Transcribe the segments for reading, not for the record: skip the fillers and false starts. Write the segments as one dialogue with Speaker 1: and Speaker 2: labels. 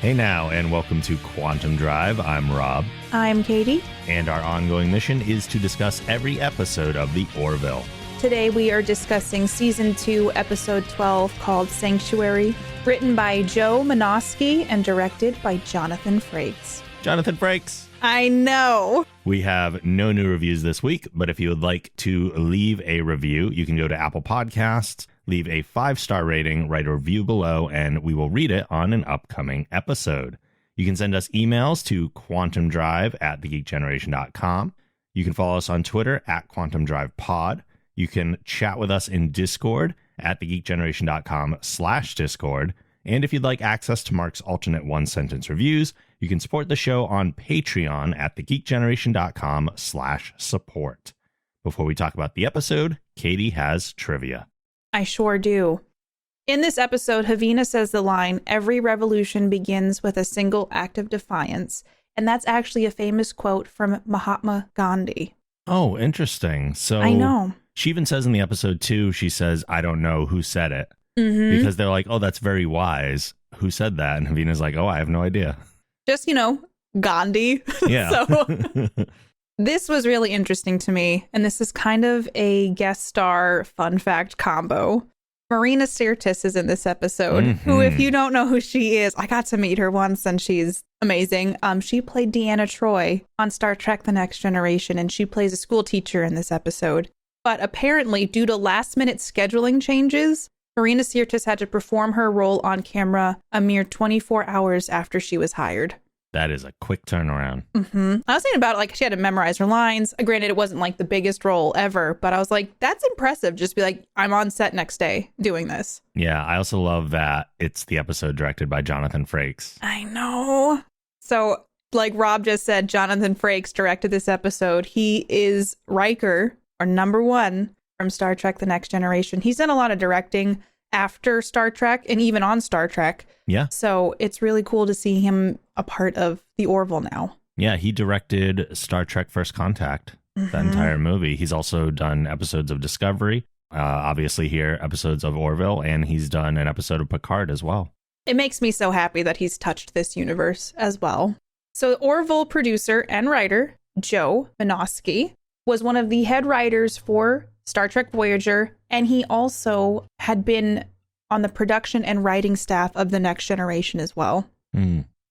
Speaker 1: Hey now, and welcome to Quantum Drive. I'm Rob.
Speaker 2: I'm Katie.
Speaker 1: And our ongoing mission is to discuss every episode of the Orville.
Speaker 2: Today we are discussing Season 2, Episode 12, called Sanctuary, written by Joe Menosky and directed by Jonathan Frakes.
Speaker 1: Jonathan Frakes!
Speaker 2: I know!
Speaker 1: We have no new reviews this week, but if you would like to leave a review, you can go to Apple Podcasts, leave a 5-star rating, write a review below, and we will read it on an upcoming episode. You can send us emails to quantumdrive@thegeekgeneration.com. You can follow us on Twitter @quantumdrivepod. You can chat with us in Discord at thegeekgeneration.com/Discord. And if you'd like access to Mark's alternate one-sentence reviews, you can support the show on Patreon at thegeekgeneration.com/support. Before we talk about the episode, Katie has trivia.
Speaker 2: I sure do. In this episode, Havina says the line, "Every revolution begins with a single act of defiance." And that's actually a famous quote from Mahatma Gandhi.
Speaker 1: Oh, interesting. So
Speaker 2: I know.
Speaker 1: She even says in the episode too, she says, "I don't know who said it."
Speaker 2: Mm-hmm.
Speaker 1: Because they're like, "Oh, that's very wise. Who said that?" And Havina's like, "Oh, I have no idea."
Speaker 2: Just, Gandhi.
Speaker 1: Yeah.
Speaker 2: So this was really interesting to me. And this is kind of a guest star fun fact combo. Marina Sirtis is in this episode, who, if you don't know who she is, I got to meet her once and she's amazing. She played Deanna Troi on Star Trek The Next Generation, and she plays a school teacher in this episode. But apparently, due to last-minute scheduling changes, Marina Sirtis had to perform her role on camera a mere 24 hours after she was hired.
Speaker 1: That is a quick turnaround.
Speaker 2: Mm-hmm. I was thinking about it, like, she had to memorize her lines. Granted, it wasn't like the biggest role ever, but I was like, that's impressive. Just be like, I'm on set next day doing this.
Speaker 1: Yeah, I also love that it's the episode directed by Jonathan Frakes.
Speaker 2: I know. So, like Rob just said, Jonathan Frakes directed this episode. He is Riker, or number one, from Star Trek The Next Generation. He's done a lot of directing after Star Trek and even on Star Trek.
Speaker 1: Yeah.
Speaker 2: So it's really cool to see him a part of the Orville now.
Speaker 1: Yeah, he directed Star Trek First Contact, the entire movie. He's also done episodes of Discovery, obviously here, episodes of Orville, and he's done an episode of Picard as well.
Speaker 2: It makes me so happy that he's touched this universe as well. So Orville producer and writer Joe Menosky was one of the head writers for Star Trek Voyager, and he also had been on the production and writing staff of The Next Generation as well.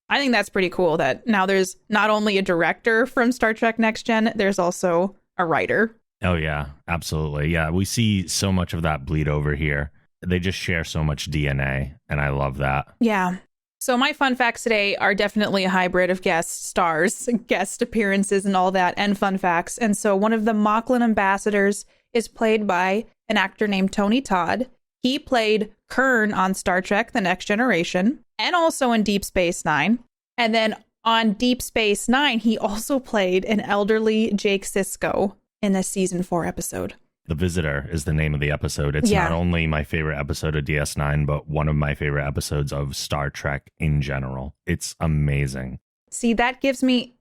Speaker 2: I think that's pretty cool that now there's not only a director from Star Trek Next Gen, there's also a writer.
Speaker 1: Oh, yeah, absolutely. Yeah, we see so much of that bleed over here. They just share so much DNA, and I love that.
Speaker 2: Yeah. So my fun facts today are definitely a hybrid of guest stars, guest appearances and all that, and fun facts. And so one of the Moclan ambassadors is played by an actor named Tony Todd. He played Kern on Star Trek The Next Generation and also in Deep Space Nine. And then on Deep Space Nine, he also played an elderly Jake Sisko in a Season 4 episode.
Speaker 1: The Visitor is the name of the episode. It's not only my favorite episode of DS9, but one of my favorite episodes of Star Trek in general. It's amazing.
Speaker 2: See, that gives me...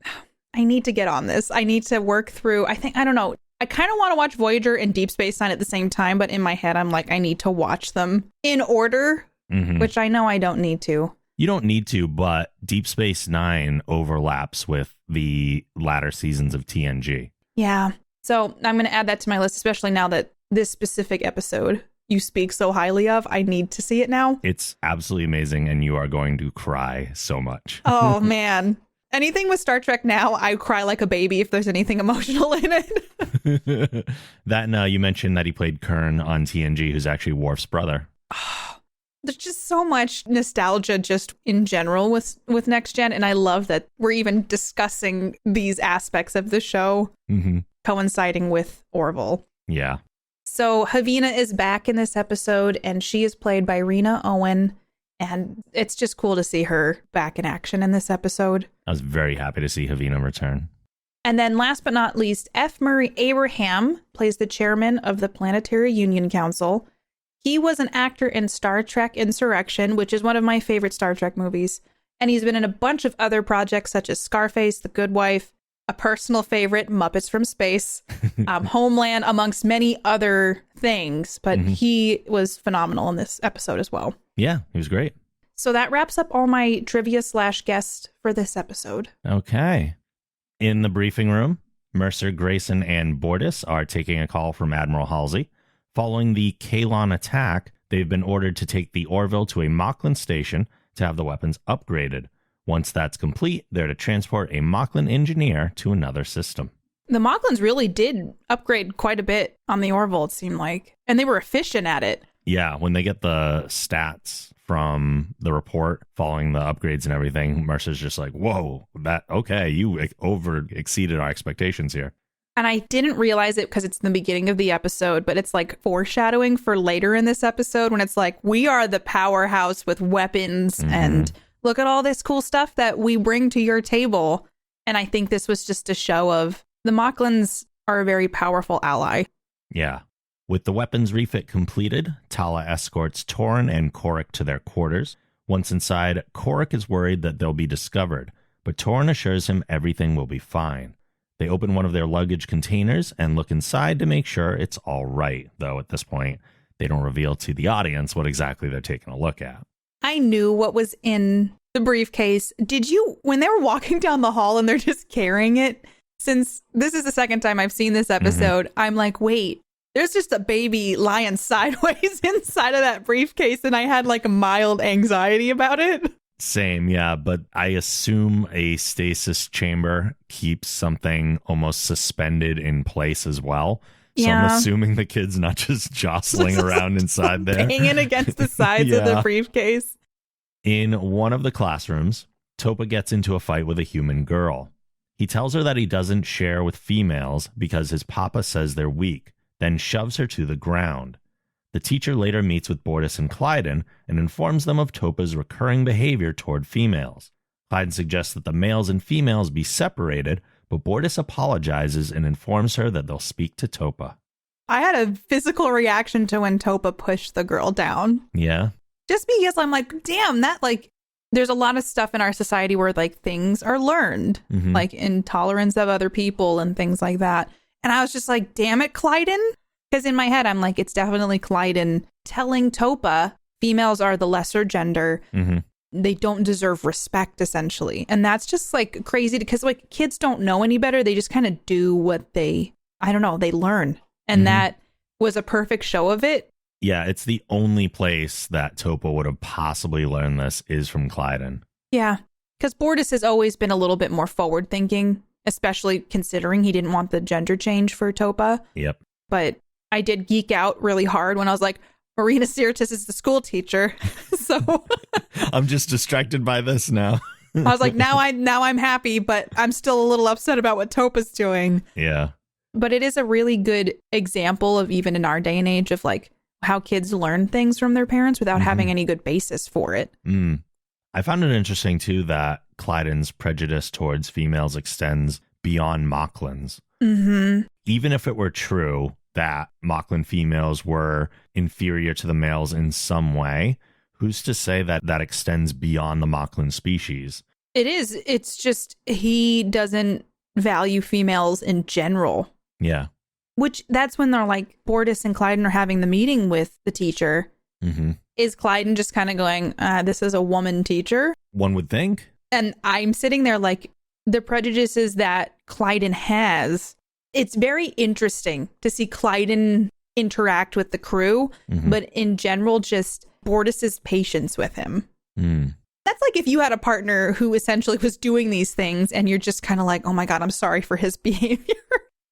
Speaker 2: I need to get on this. I need to work through... I don't know. I kind of want to watch Voyager and Deep Space Nine at the same time, but in my head, I'm like, I need to watch them in order, which I know I don't need to.
Speaker 1: You don't need to, but Deep Space Nine overlaps with the latter seasons of TNG.
Speaker 2: Yeah. So I'm going to add that to my list, especially now that this specific episode you speak so highly of. I need to see it now.
Speaker 1: It's absolutely amazing, and you are going to cry so much.
Speaker 2: Oh, man. Anything with Star Trek now, I cry like a baby if there's anything emotional in it.
Speaker 1: That, and you mentioned that he played Kern on TNG, who's actually Worf's brother.
Speaker 2: Oh, there's just so much nostalgia just in general with Next Gen, and I love that we're even discussing these aspects of the show coinciding with Orville.
Speaker 1: Yeah.
Speaker 2: So Havina is back in this episode, and she is played by Rena Owen. And it's just cool to see her back in action in this episode.
Speaker 1: I was very happy to see Havina return.
Speaker 2: And then last but not least, F. Murray Abraham plays the chairman of the Planetary Union Council. He was an actor in Star Trek Insurrection, which is one of my favorite Star Trek movies. And he's been in a bunch of other projects such as Scarface, The Good Wife, a personal favorite, Muppets from Space, Homeland, amongst many other things. But he was phenomenal in this episode as well.
Speaker 1: Yeah, he was great.
Speaker 2: So that wraps up all my trivia / guest for this episode.
Speaker 1: Okay. In the briefing room, Mercer, Grayson, and Bortus are taking a call from Admiral Halsey. Following the Kalon attack, they've been ordered to take the Orville to a Moclan station to have the weapons upgraded. Once that's complete, they're to transport a Moclan engineer to another system.
Speaker 2: The Moclans really did upgrade quite a bit on the Orville, it seemed like. And they were efficient at it.
Speaker 1: Yeah, when they get the stats from the report following the upgrades and everything, Mercer's just like, whoa, you exceeded our expectations here.
Speaker 2: And I didn't realize it because it's the beginning of the episode, but it's like foreshadowing for later in this episode when it's like, we are the powerhouse with weapons and look at all this cool stuff that we bring to your table. And I think this was just a show of the Moclans are a very powerful ally.
Speaker 1: Yeah. With the weapons refit completed, Tala escorts Torin and Korik to their quarters. Once inside, Korik is worried that they'll be discovered, but Torin assures him everything will be fine. They open one of their luggage containers and look inside to make sure it's all right, though at this point, they don't reveal to the audience what exactly they're taking a look at.
Speaker 2: I knew what was in the briefcase. Did you, when they were walking down the hall and they're just carrying it, since this is the second time I've seen this episode, I'm like, wait, there's just a baby lying sideways inside of that briefcase, and I had like a mild anxiety about it.
Speaker 1: Same, yeah, but I assume a stasis chamber keeps something almost suspended in place as well. So I'm assuming the kid's not just jostling around inside there.
Speaker 2: Banging against the sides of the briefcase.
Speaker 1: In one of the classrooms, Topa gets into a fight with a human girl. He tells her that he doesn't share with females because his papa says they're weak, then shoves her to the ground. The teacher later meets with Bortus and Clyden and informs them of Topa's recurring behavior toward females. Clyden suggests that the males and females be separated, but Bortus apologizes and informs her that they'll speak to Topa.
Speaker 2: I had a physical reaction to when Topa pushed the girl down.
Speaker 1: Yeah.
Speaker 2: Just because I'm like, damn, that like, there's a lot of stuff in our society where like things are learned, like intolerance of other people and things like that. And I was just like, damn it, Clyden. Because in my head, I'm like, it's definitely Clyden telling Topa females are the lesser gender. They don't deserve respect, essentially. And that's just like crazy because like kids don't know any better. They just kind of do what they learn. And that was a perfect show of it.
Speaker 1: Yeah, it's the only place that Topa would have possibly learned this is from Clyden.
Speaker 2: Yeah, because Bortus has always been a little bit more forward thinking, especially considering he didn't want the gender change for Topa.
Speaker 1: Yep.
Speaker 2: But I did geek out really hard when I was like, Marina Sirtis is the school teacher. So
Speaker 1: I'm just distracted by this now.
Speaker 2: I was like, now I'm happy, but I'm still a little upset about what Topa's doing.
Speaker 1: Yeah.
Speaker 2: But it is a really good example of even in our day and age of like how kids learn things from their parents without having any good basis for it.
Speaker 1: I found it interesting, too, that Clyden's prejudice towards females extends beyond Moclans. Even if it were true that Moclan females were inferior to the males in some way, who's to say that that extends beyond the Moclan species?
Speaker 2: It is. It's just he doesn't value females in general.
Speaker 1: Yeah.
Speaker 2: Which that's when they're like, Bortus and Clyden are having the meeting with the teacher. Is Clyden just kind of going, this is a woman teacher?
Speaker 1: One would think.
Speaker 2: And I'm sitting there like, the prejudices that Clyden has, it's very interesting to see Clyden interact with the crew, but in general, just Bortus's patience with him. That's like if you had a partner who essentially was doing these things and you're just kind of like, oh my God, I'm sorry for his behavior.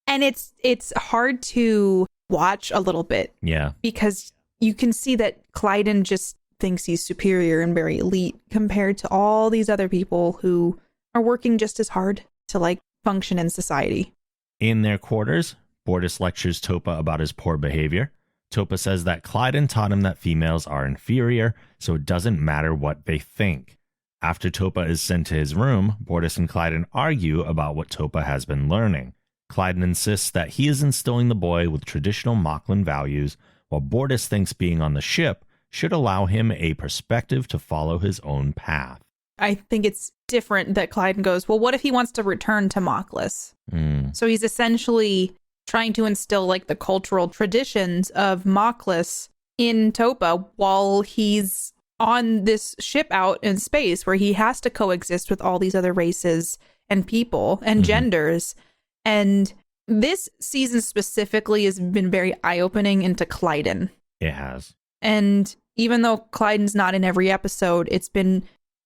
Speaker 2: And it's hard to watch a little bit.
Speaker 1: Yeah.
Speaker 2: Because you can see that Clyden just thinks he's superior and very elite compared to all these other people who are working just as hard to like function in society.
Speaker 1: In their quarters, Bortus lectures Topa about his poor behavior. Topa says that Clyden taught him that females are inferior, so it doesn't matter what they think. After Topa is sent to his room, Bortus and Clyden argue about what Topa has been learning. Clyden insists that he is instilling the boy with traditional Moclan values, while Bortus thinks being on the ship should allow him a perspective to follow his own path.
Speaker 2: I think it's different that Clyden goes, well, what if he wants to return to Moclus? So he's essentially trying to instill like the cultural traditions of Moclus in Topa while he's on this ship out in space where he has to coexist with all these other races and people and genders. And this season specifically has been very eye-opening into Clyden.
Speaker 1: It has.
Speaker 2: And even though Clyden's not in every episode, it's been,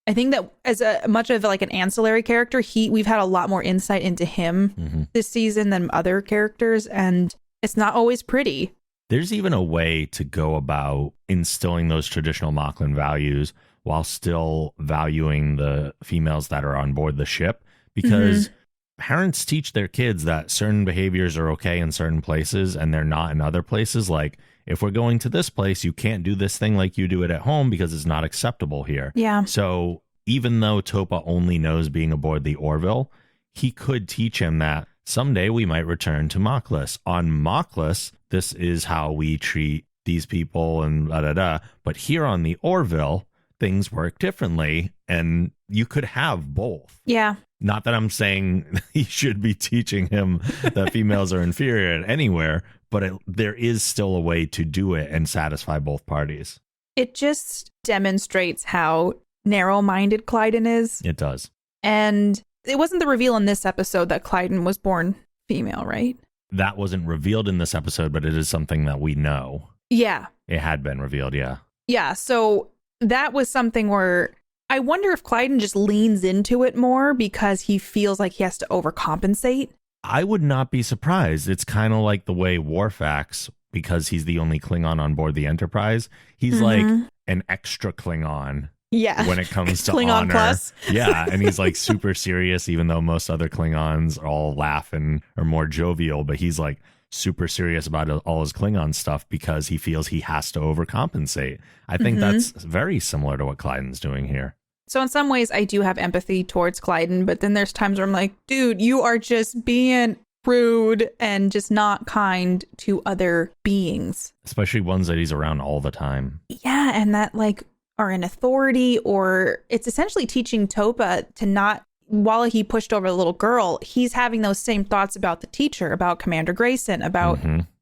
Speaker 2: I think that as much of like an ancillary character, we've had a lot more insight into him this season than other characters, and it's not always pretty.
Speaker 1: There's even a way to go about instilling those traditional Moclan values while still valuing the females that are on board the ship, because parents teach their kids that certain behaviors are okay in certain places and they're not in other places. Like, if we're going to this place, you can't do this thing like you do it at home because it's not acceptable here.
Speaker 2: Yeah.
Speaker 1: So even though Topa only knows being aboard the Orville, he could teach him that someday we might return to Moclans. On Moclans, this is how we treat these people and da-da-da. But here on the Orville, things work differently, and you could have both.
Speaker 2: Yeah.
Speaker 1: Not that I'm saying he should be teaching him that females are inferior anywhere, but there is still a way to do it and satisfy both parties.
Speaker 2: It just demonstrates how narrow-minded Clyden is.
Speaker 1: It does.
Speaker 2: And it wasn't the reveal in this episode that Clyden was born female, right?
Speaker 1: That wasn't revealed in this episode, but it is something that we know.
Speaker 2: Yeah.
Speaker 1: It had been revealed, yeah.
Speaker 2: Yeah, so that was something where I wonder if Clyden just leans into it more because he feels like he has to overcompensate.
Speaker 1: I would not be surprised. It's kind of like the way Warfax, because he's the only Klingon on board the Enterprise, he's like an extra Klingon.
Speaker 2: Yeah.
Speaker 1: When it comes to
Speaker 2: Klingon
Speaker 1: honor.
Speaker 2: plus.
Speaker 1: Yeah. And he's like super serious, even though most other Klingons all laugh and are more jovial. But he's like super serious about all his Klingon stuff because he feels he has to overcompensate. I think that's very similar to what Clyden's doing here.
Speaker 2: So in some ways, I do have empathy towards Clyden. But then there's times where I'm like, dude, you are just being rude and just not kind to other beings.
Speaker 1: Especially ones that he's around all the time.
Speaker 2: Yeah. And that like are in authority, or it's essentially teaching Topa to not, while he pushed over the little girl, he's having those same thoughts about the teacher, about Commander Grayson, about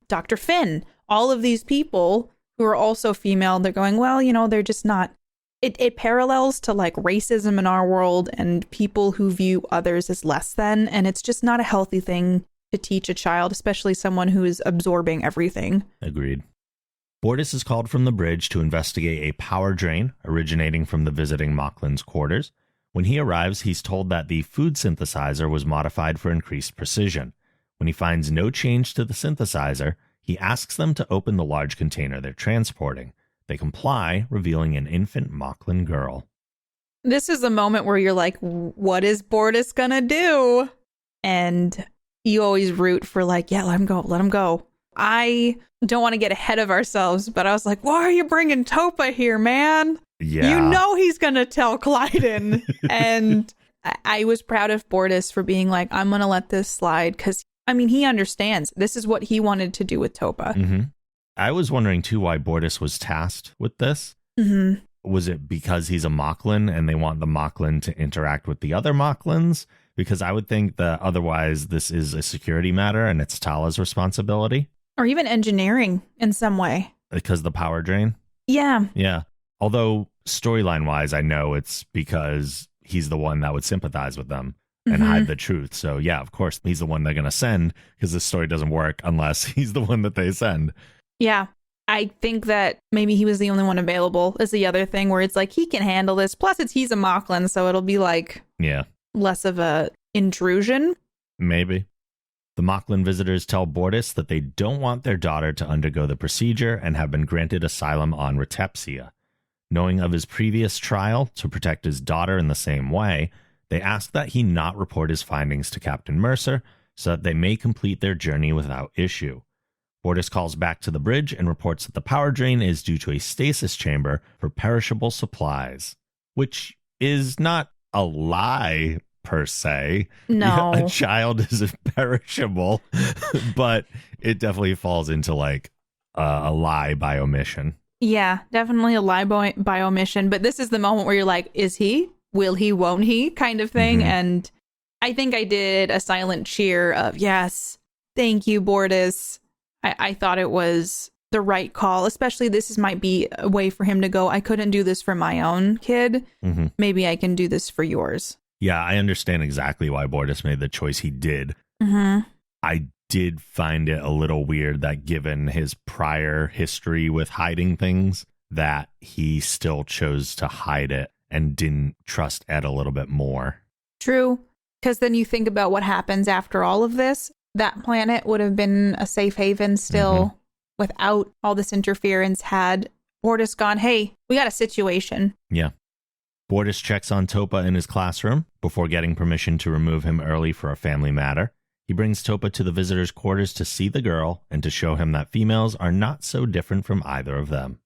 Speaker 2: Dr. Finn, all of these people who are also female. They're going, well, you know, they're just not, it parallels to like racism in our world and people who view others as less than. And it's just not a healthy thing to teach a child, especially someone who is absorbing everything.
Speaker 1: Agreed. Bortus is called from the bridge to investigate a power drain originating from the visiting Moclans' quarters. When he arrives, he's told that the food synthesizer was modified for increased precision. When he finds no change to the synthesizer, he asks them to open the large container they're transporting. They comply, revealing an infant Moclan girl.
Speaker 2: This is the moment where you're like, what is Bortus gonna do? And you always root for like, yeah, let him go, let him go. I don't want to get ahead of ourselves, but I was like, why are you bringing Topa here, man?
Speaker 1: Yeah.
Speaker 2: You know he's going to tell Clyden. And I was proud of Bortus for being like, I'm going to let this slide because, I mean, he understands. This is what he wanted to do with Topa.
Speaker 1: I was wondering, too, why Bortus was tasked with this. Was it because he's a Moclan and they want the Moclan to interact with the other Moclans? Because I would think that otherwise this is a security matter and it's Tala's responsibility. Or
Speaker 2: even engineering in some way.
Speaker 1: Because the power drain?
Speaker 2: Yeah.
Speaker 1: Yeah. Although storyline-wise, I know it's because he's the one that would sympathize with them and hide the truth. So, yeah, of course, he's the one they're going to send because this story doesn't work unless he's the one that they send.
Speaker 2: Yeah. I think that maybe he was the only one available is the other thing where it's like, he can handle this. Plus, he's a Moclan, so it'll be like less of a intrusion.
Speaker 1: Maybe. The Moclan visitors tell Bortus that they don't want their daughter to undergo the procedure and have been granted asylum on Retepsia. Knowing of his previous trial to protect his daughter in the same way, they ask that he not report his findings to Captain Mercer so that they may complete their journey without issue. Bortus calls back to the bridge and reports that the power drain is due to a stasis chamber for perishable supplies, which is not a lie per se.
Speaker 2: No.
Speaker 1: A child is perishable, but it definitely falls into like a lie by omission.
Speaker 2: Yeah, definitely a lie by omission. But this is the moment where you're like, is he? Will he? Won't he? Kind of thing. And I think I did a silent cheer of, yes, thank you, Bortus. I thought it was the right call, especially might be a way for him to go, I couldn't do this for my own kid.
Speaker 1: Mm-hmm.
Speaker 2: Maybe I can do this for yours.
Speaker 1: Yeah, I understand exactly why Bortus made the choice he did.
Speaker 2: Mm-hmm.
Speaker 1: I did find it a little weird that given his prior history with hiding things, that he still chose to hide it and didn't trust Ed a little bit more.
Speaker 2: True. Because then you think about what happens after all of this. That planet would have been a safe haven still without all this interference had Bortus gone, hey, we got a situation.
Speaker 1: Yeah. Bortus checks on Topa in his classroom before getting permission to remove him early for a family matter. He brings Topa to the visitor's quarters to see the girl and to show him that females are not so different from either of them.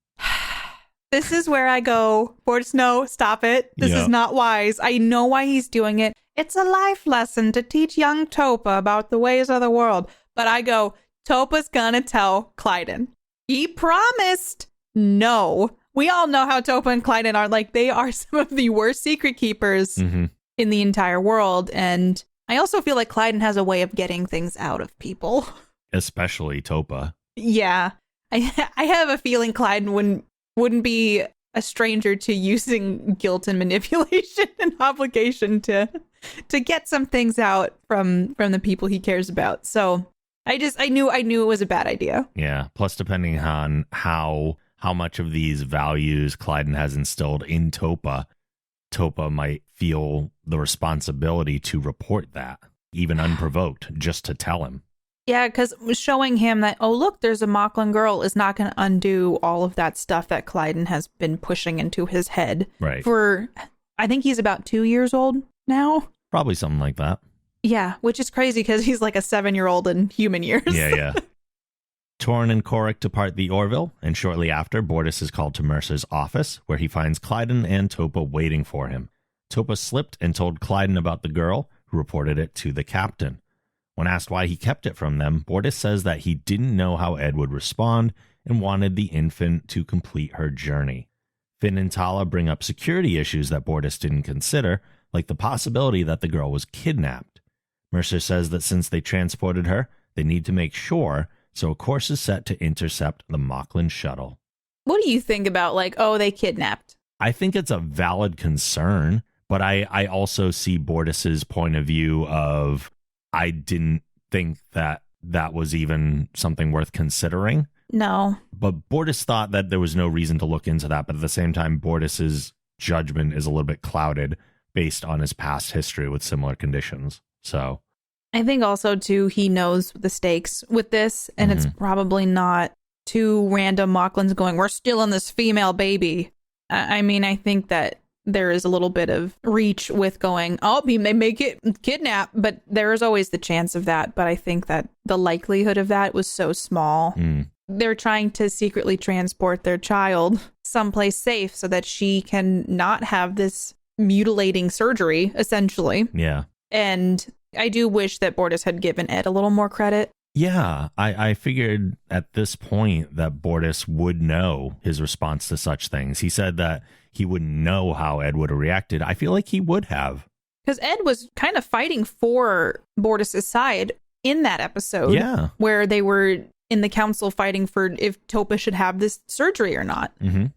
Speaker 2: This is where I go, Bortus, no, stop it. This is not wise. I know why he's doing it. It's a life lesson to teach young Topa about the ways of the world. But I go, Topa's gonna tell Clyden. He promised. No. We all know how Topa and Clyden are. Like, they are some of the worst secret keepers in the entire world. And I also feel like Clyden has a way of getting things out of people.
Speaker 1: Especially Topa.
Speaker 2: Yeah. I have a feeling Clyden wouldn't be a stranger to using guilt and manipulation and obligation to get some things out from the people he cares about. So I knew it was a bad idea.
Speaker 1: Yeah. Plus, depending on how much of these values Clyden has instilled in Topa might feel the responsibility to report that, even unprovoked, just to tell him.
Speaker 2: Yeah, because showing him that, oh, look, there's a Moclan girl is not going to undo all of that stuff that Clyden has been pushing into his head.
Speaker 1: Right.
Speaker 2: For, I think he's about 2 years old now.
Speaker 1: Probably something like that.
Speaker 2: Yeah, which is crazy because he's like a 7-year-old in human years.
Speaker 1: Yeah. Torrin and Korik depart the Orville, and shortly after, Bortus is called to Mercer's office, where he finds Clyden and Topa waiting for him. Topa slipped and told Clyden about the girl, who reported it to the captain. When asked why he kept it from them, Bortus says that he didn't know how Ed would respond and wanted the infant to complete her journey. Finn and Tala bring up security issues that Bortus didn't consider, like the possibility that the girl was kidnapped. Mercer says that since they transported her, they need to make sure, so a course is set to intercept the Moclan shuttle.
Speaker 2: What do you think about, like, oh, they kidnapped?
Speaker 1: I think it's a valid concern, but I also see Bortus's point of view of, I didn't think that was even something worth considering.
Speaker 2: No.
Speaker 1: But Bortus thought that there was no reason to look into that, but at the same time, Bortus's judgment is a little bit clouded based on his past history with similar conditions. So
Speaker 2: I think also, too, he knows the stakes with this, and it's probably not two random Moclans going, we're stealing this female baby. I mean, I think that there is a little bit of reach with going, oh, they may get kidnapped, but there is always the chance of that. But I think that the likelihood of that was so small. They're trying to secretly transport their child someplace safe so that she can not have this mutilating surgery, essentially.
Speaker 1: Yeah.
Speaker 2: And I do wish that Bortus had given Ed a little more credit.
Speaker 1: Yeah, I figured at this point that Bortus would know his response to such things. He said that he wouldn't know how Ed would have reacted. I feel like he would have.
Speaker 2: Because Ed was kind of fighting for Bortus's side in that episode.
Speaker 1: Yeah.
Speaker 2: Where they were in the council fighting for if Topa should have this surgery or not.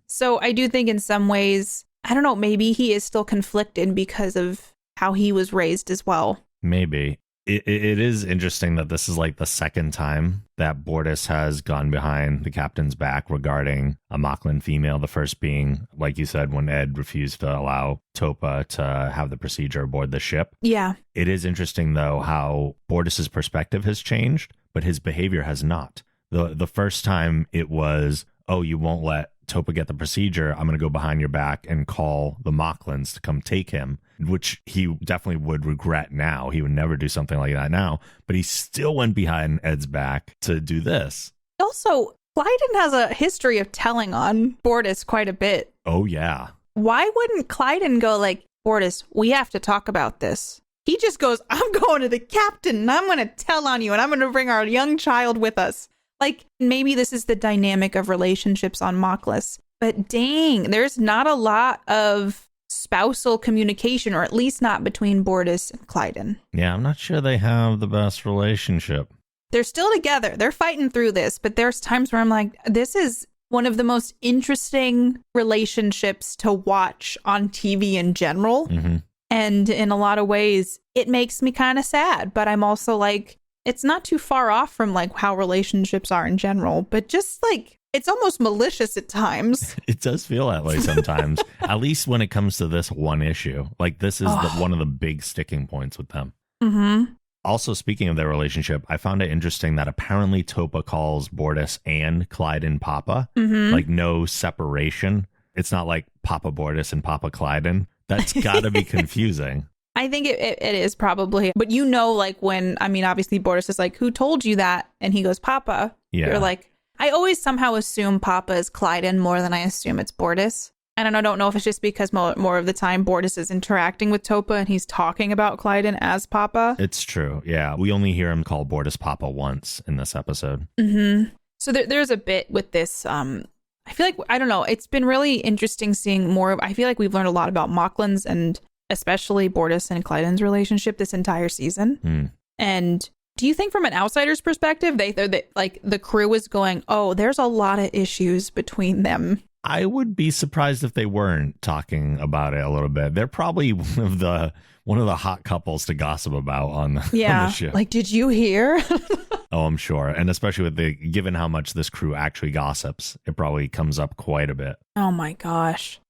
Speaker 2: So I do think in some ways, I don't know, maybe he is still conflicted because of how he was raised as well.
Speaker 1: Maybe. It is interesting that this is like the second time that Bortus has gone behind the captain's back regarding a Moclan female. The first being, like you said, when Ed refused to allow Topa to have the procedure aboard the ship.
Speaker 2: Yeah. It
Speaker 1: is interesting, though, how Bortus's perspective has changed, but his behavior has not. The first time it was, oh, you won't let Topa get the procedure, I'm going to go behind your back and call the Moclans to come take him, which he definitely would regret now. He would never do something like that now, but he still went behind Ed's back to do this.
Speaker 2: Also, Clyden has a history of telling on Bortus quite a bit.
Speaker 1: Oh, yeah.
Speaker 2: Why wouldn't Clyden go like, Bortus, we have to talk about this? He just goes, I'm going to the captain and I'm going to tell on you and I'm going to bring our young child with us. Like, maybe this is the dynamic of relationships on Moclans, but dang, there's not a lot of spousal communication, or at least not between Bortus and Clyden.
Speaker 1: Yeah, I'm not sure they have the best relationship.
Speaker 2: they're still together. They're fighting through this, but there's times where I'm like, this is one of the most interesting relationships to watch on TV in general.
Speaker 1: Mm-hmm.
Speaker 2: And in a lot of ways, it makes me kind of sad. But I'm also like, it's not too far off from like how relationships are in general. But just like, it's almost malicious at times.
Speaker 1: It does feel that way sometimes, at least when it comes to this one issue. Like this is one of the big sticking points with them.
Speaker 2: Mm-hmm.
Speaker 1: Also, speaking of their relationship, I found it interesting that apparently Topa calls Bortus and Clyden Papa, like no separation. It's not like Papa Bortus and Papa Clyden. That's got to be confusing.
Speaker 2: I think it is probably. But you know, like when, I mean, obviously Bortus is like, who told you that? And he goes, Papa.
Speaker 1: Yeah.
Speaker 2: You're like, I always somehow assume Papa is Clyden more than I assume it's Bortus. And I don't know if it's just because more of the time Bortus is interacting with Topa and he's talking about Clyden as Papa.
Speaker 1: It's true. Yeah. We only hear him call Bortus Papa once in this episode.
Speaker 2: Mm-hmm. So there's a bit with this. I feel like, I don't know, it's been really interesting seeing more of, I feel like we've learned a lot about Moclans and especially Bortus and Clyden's relationship this entire season. And do you think from an outsider's perspective, they like the crew is going, oh, there's a lot of issues between them?
Speaker 1: I would be surprised if they weren't talking about it a little bit. They're probably one of the hot couples to gossip about on the ship.
Speaker 2: Like, did you hear?
Speaker 1: Oh, I'm sure. And especially given how much this crew actually gossips, it probably comes up quite a bit.
Speaker 2: Oh my gosh.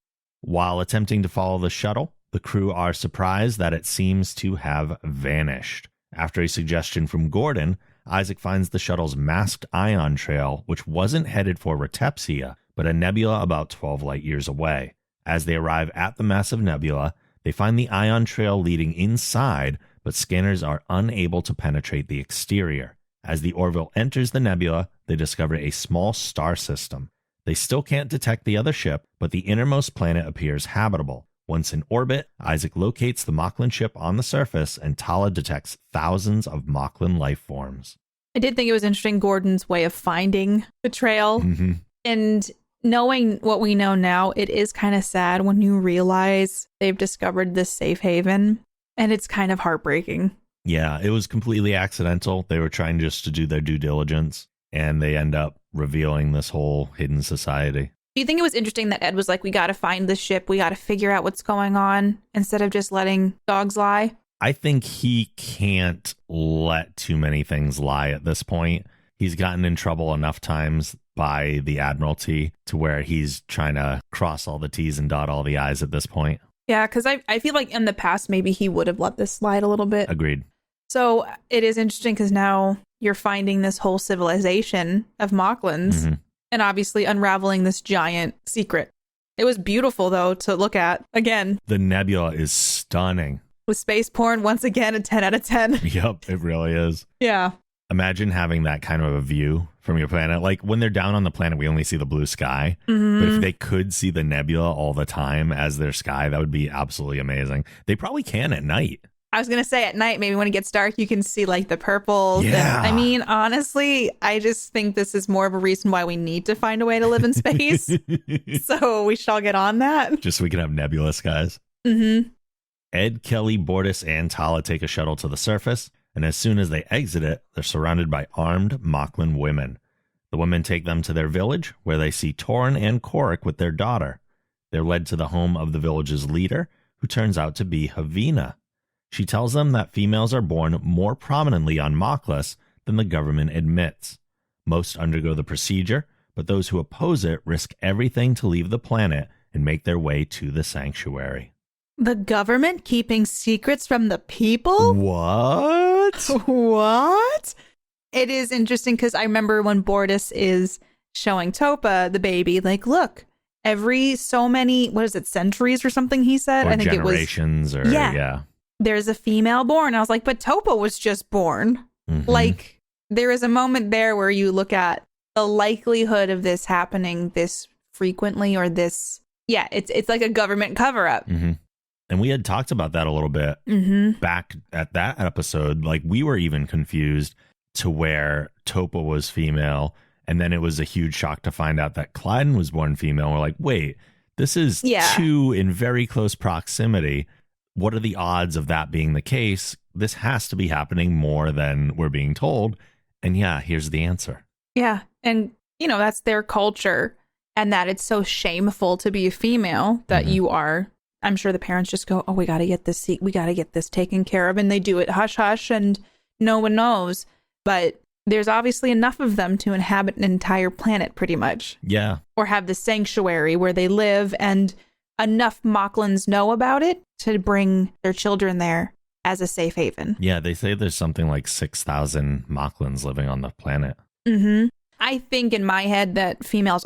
Speaker 1: While attempting to follow the shuttle, the crew are surprised that it seems to have vanished. After a suggestion from Gordon, Isaac finds the shuttle's masked ion trail, which wasn't headed for Retepsia, but a nebula about 12 light years away. As they arrive at the massive nebula, they find the ion trail leading inside, but scanners are unable to penetrate the exterior. As the Orville enters the nebula, they discover a small star system. They still can't detect the other ship, but the innermost planet appears habitable. Once in orbit, Isaac locates the Moclan ship on the surface, and Tala detects thousands of Moclan life forms.
Speaker 2: I did think it was interesting, Gordon's way of finding the trail.
Speaker 1: Mm-hmm.
Speaker 2: And knowing what we know now, it is kind of sad when you realize they've discovered this safe haven, and it's kind of heartbreaking.
Speaker 1: Yeah, it was completely accidental. They were trying just to do their due diligence, and they end up revealing this whole hidden society.
Speaker 2: Do you think it was interesting that Ed was like, we got to find this ship, we got to figure out what's going on, instead of just letting dogs lie?
Speaker 1: I think he can't let too many things lie at this point. He's gotten in trouble enough times by the Admiralty to where he's trying to cross all the T's and dot all the I's at this point.
Speaker 2: Yeah, because I feel like in the past, maybe he would have let this slide a little bit.
Speaker 1: Agreed.
Speaker 2: So it is interesting because now you're finding this whole civilization of Moclans and obviously unraveling this giant secret. It was beautiful, though, to look at. Again,
Speaker 1: the nebula is stunning.
Speaker 2: With space porn, once again, a 10 out of 10.
Speaker 1: Yep, it really is.
Speaker 2: Yeah.
Speaker 1: Imagine having that kind of a view from your planet. Like when they're down on the planet, we only see the blue sky. But if they could see the nebula all the time as their sky, that would be absolutely amazing. They probably can at night.
Speaker 2: I was going to say at night, maybe when it gets dark, you can see like the purples.
Speaker 1: Yeah.
Speaker 2: And, I mean, honestly, I just think this is more of a reason why we need to find a way to live in space. So we shall get on that.
Speaker 1: Just so we can have nebula skies.
Speaker 2: Mm-hmm.
Speaker 1: Ed, Kelly, Bortus, and Tala take a shuttle to the surface, and as soon as they exit it, they're surrounded by armed Moclan women. The women take them to their village, where they see Torin and Korik with their daughter. They're led to the home of the village's leader, who turns out to be Havina. She tells them that females are born more prominently on Moclus than the government admits. Most undergo the procedure, but those who oppose it risk everything to leave the planet and make their way to the sanctuary.
Speaker 2: The government keeping secrets from the people?
Speaker 1: What?
Speaker 2: What? It is interesting because I remember when Bortus is showing Topa the baby, like, look, every so many, what is it, centuries or something he said?
Speaker 1: Or
Speaker 2: I think
Speaker 1: generations
Speaker 2: it was.
Speaker 1: Yeah.
Speaker 2: There's a female born. I was like, but Topa was just born. Like, there is a moment there where you look at the likelihood of this happening this frequently or this. Yeah, it's like a government cover up.
Speaker 1: And we had talked about that a little bit back at that episode. Like, we were even confused to where Topa was female. And then it was a huge shock to find out that Clyden was born female. We're like, wait, this is two in very close proximity. What are the odds of that being the case? This has to be happening more than we're being told. And yeah, here's the answer.
Speaker 2: Yeah. And, that's their culture. And that it's so shameful to be a female that you are. I'm sure the parents just go, oh, we got to get this taken care of. And they do it hush hush and no one knows. But there's obviously enough of them to inhabit an entire planet pretty much.
Speaker 1: Yeah.
Speaker 2: Or have the sanctuary where they live, and enough Moclans know about it to bring their children there as a safe haven.
Speaker 1: Yeah, they say there's something like 6,000 Moclans living on the planet.
Speaker 2: Mm-hmm. I think in my head that females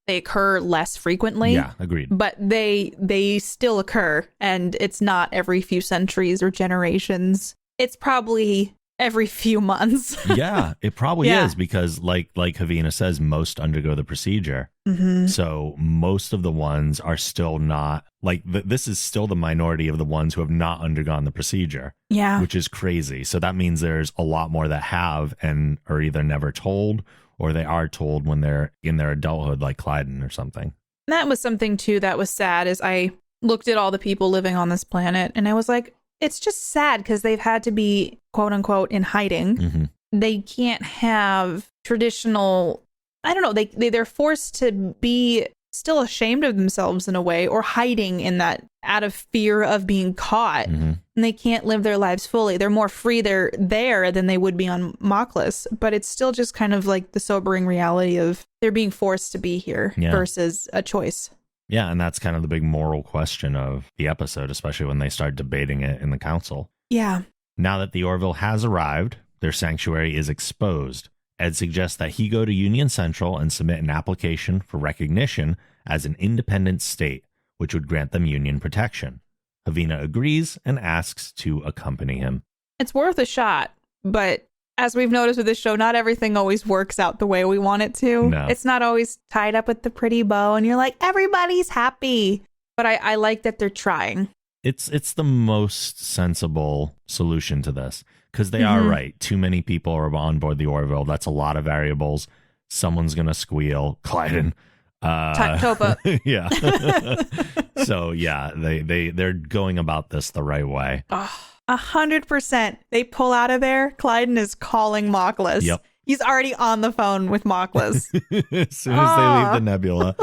Speaker 2: they occur less frequently.
Speaker 1: Yeah, agreed.
Speaker 2: But they still occur, and it's not every few centuries or generations. It's probably every few months.
Speaker 1: Yeah, it probably is, because like Havina says, most undergo the procedure.
Speaker 2: Mm-hmm.
Speaker 1: So most of the ones are still not, this is still the minority of the ones who have not undergone the procedure.
Speaker 2: Yeah.
Speaker 1: Which is crazy. So that means there's a lot more that have and are either never told, or they are told when they're in their adulthood, like Clyden or something.
Speaker 2: That was something, too, that was sad, is I looked at all the people living on this planet, and I was like, it's just sad because they've had to be, quote unquote, in hiding.
Speaker 1: Mm-hmm.
Speaker 2: They can't have traditional, I don't know, they're forced to be still ashamed of themselves in a way, or hiding in that out of fear of being caught.
Speaker 1: Mm-hmm.
Speaker 2: And they can't live their lives fully. They're more free there than they would be on Moclans. But it's still just kind of like the sobering reality of they're being forced to be here versus a choice.
Speaker 1: Yeah, and that's kind of the big moral question of the episode, especially when they start debating it in the council.
Speaker 2: Yeah.
Speaker 1: Now that the Orville has arrived, their sanctuary is exposed. Ed suggests that he go to Union Central and submit an application for recognition as an independent state, which would grant them Union protection. Havina agrees and asks to accompany him.
Speaker 2: It's worth a shot, but as we've noticed with this show, not everything always works out the way we want it to.
Speaker 1: No.
Speaker 2: It's not always tied up with the pretty bow, and you're like, everybody's happy. But I like that they're trying.
Speaker 1: It's the most sensible solution to this, because they are right. Too many people are on board the Orville. That's a lot of variables. Someone's going to squeal. Clyden.
Speaker 2: Topa.
Speaker 1: Yeah. So, yeah, they're going about this the right way.
Speaker 2: 100%. They pull out of there. Clyden is calling Moclans.
Speaker 1: Yep.
Speaker 2: He's already on the phone with Moclans.
Speaker 1: As soon as they leave the nebula.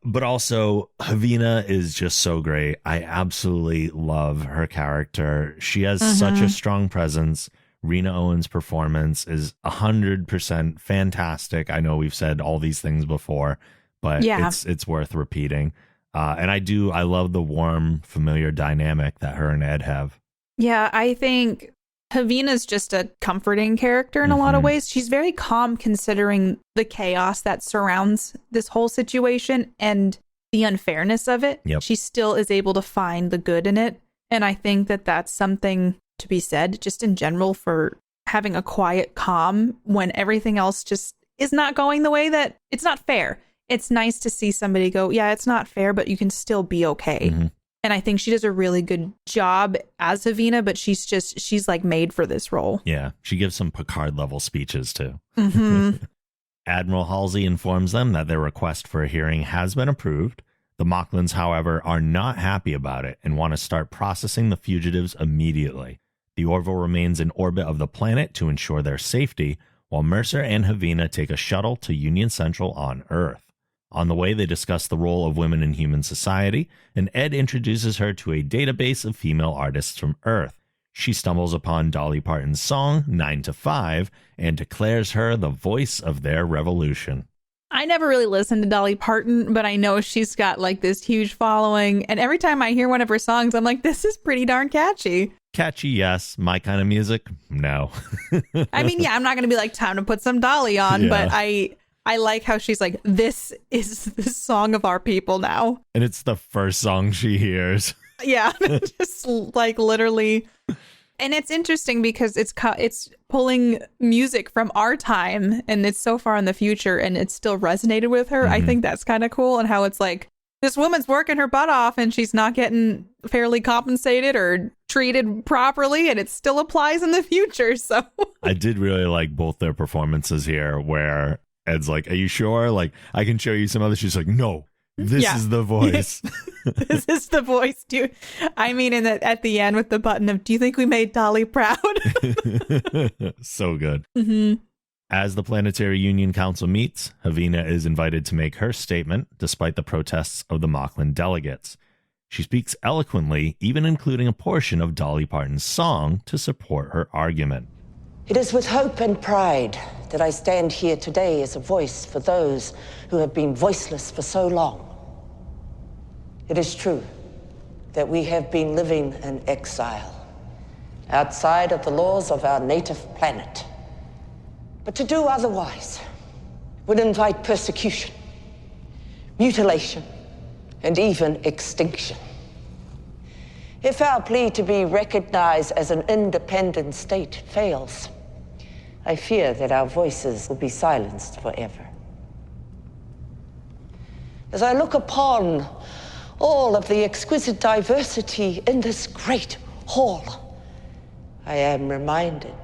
Speaker 1: But also, Havina is just so great. I absolutely love her character. She has such a strong presence. Rena Owens' performance is 100% fantastic. I know we've said all these things before, but it's worth repeating. And I love the warm, familiar dynamic that her and Ed have.
Speaker 2: Yeah, I think Havina's just a comforting character in a lot of ways. She's very calm considering the chaos that surrounds this whole situation and the unfairness of it.
Speaker 1: Yep.
Speaker 2: She still is able to find the good in it. And I think that that's something to be said just in general for having a quiet calm when everything else just is not going the way that it's not fair. It's nice to see somebody go, yeah, it's not fair, but you can still be okay. Mm-hmm. And I think she does a really good job as Havina, but she's like made for this role.
Speaker 1: Yeah, she gives some Picard level speeches too.
Speaker 2: Mm-hmm.
Speaker 1: Admiral Halsey informs them that their request for a hearing has been approved. The Moclans, however, are not happy about it and want to start processing the fugitives immediately. The Orville remains in orbit of the planet to ensure their safety, while Mercer and Havina take a shuttle to Union Central on Earth. On the way, they discuss the role of women in human society, and Ed introduces her to a database of female artists from Earth. She stumbles upon Dolly Parton's song, 9 to 5, and declares her the voice of their revolution.
Speaker 2: I never really listened to Dolly Parton, but I know she's got like this huge following. And every time I hear one of her songs, I'm like, this is pretty darn catchy.
Speaker 1: Catchy, yes. My kind of music? No.
Speaker 2: I mean, yeah, I'm not going to be like, time to put some Dolly on, but I like how she's like, this is the song of our people now.
Speaker 1: And it's the first song she hears.
Speaker 2: Yeah, just like literally. And it's interesting because it's pulling music from our time and it's so far in the future and it still resonated with her. Mm-hmm. I think that's kind of cool. And how it's like, this woman's working her butt off and she's not getting fairly compensated or treated properly, and it still applies in the future. So
Speaker 1: I did really like both their performances here where Ed's like, are you sure? Like, I can show you some others. She's like, no, This is the voice.
Speaker 2: This is the voice, dude. I mean, at the end with the button of, do you think we made Dolly proud?
Speaker 1: So good.
Speaker 2: Mm-hmm.
Speaker 1: As the Planetary Union Council meets, Havina is invited to make her statement despite the protests of the Moclan delegates. She speaks eloquently, even including a portion of Dolly Parton's song to support her argument.
Speaker 3: It is with hope and pride that I stand here today as a voice for those who have been voiceless for so long. It is true that we have been living in exile, outside of the laws of our native planet. But to do otherwise would invite persecution, mutilation, and even extinction. If our plea to be recognized as an independent state fails, I fear that our voices will be silenced forever. As I look upon all of the exquisite diversity in this great hall, I am reminded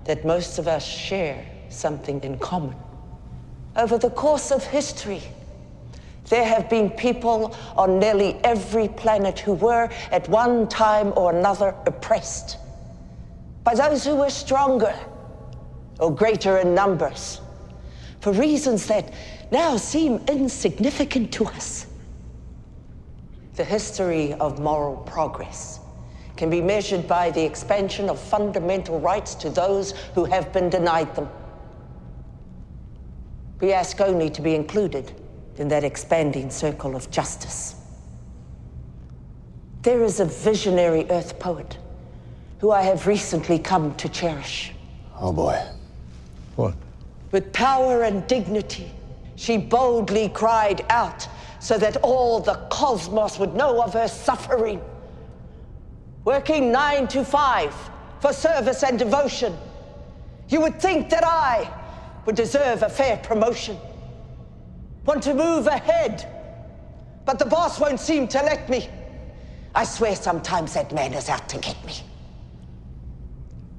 Speaker 3: that most of us share something in common. Over the course of history, there have been people on nearly every planet who were, at one time or another, oppressed by those who were stronger or greater in numbers, for reasons that now seem insignificant to us. The history of moral progress can be measured by the expansion of fundamental rights to those who have been denied them. We ask only to be included in that expanding circle of justice. There is a visionary Earth poet who I have recently come to cherish.
Speaker 4: Oh boy. What?
Speaker 3: With power and dignity, she boldly cried out so that all the cosmos would know of her suffering. Working 9 to 5 for service and devotion, you would think that I would deserve a fair promotion. Want to move ahead, but the boss won't seem to let me. I swear sometimes that man is out to get me.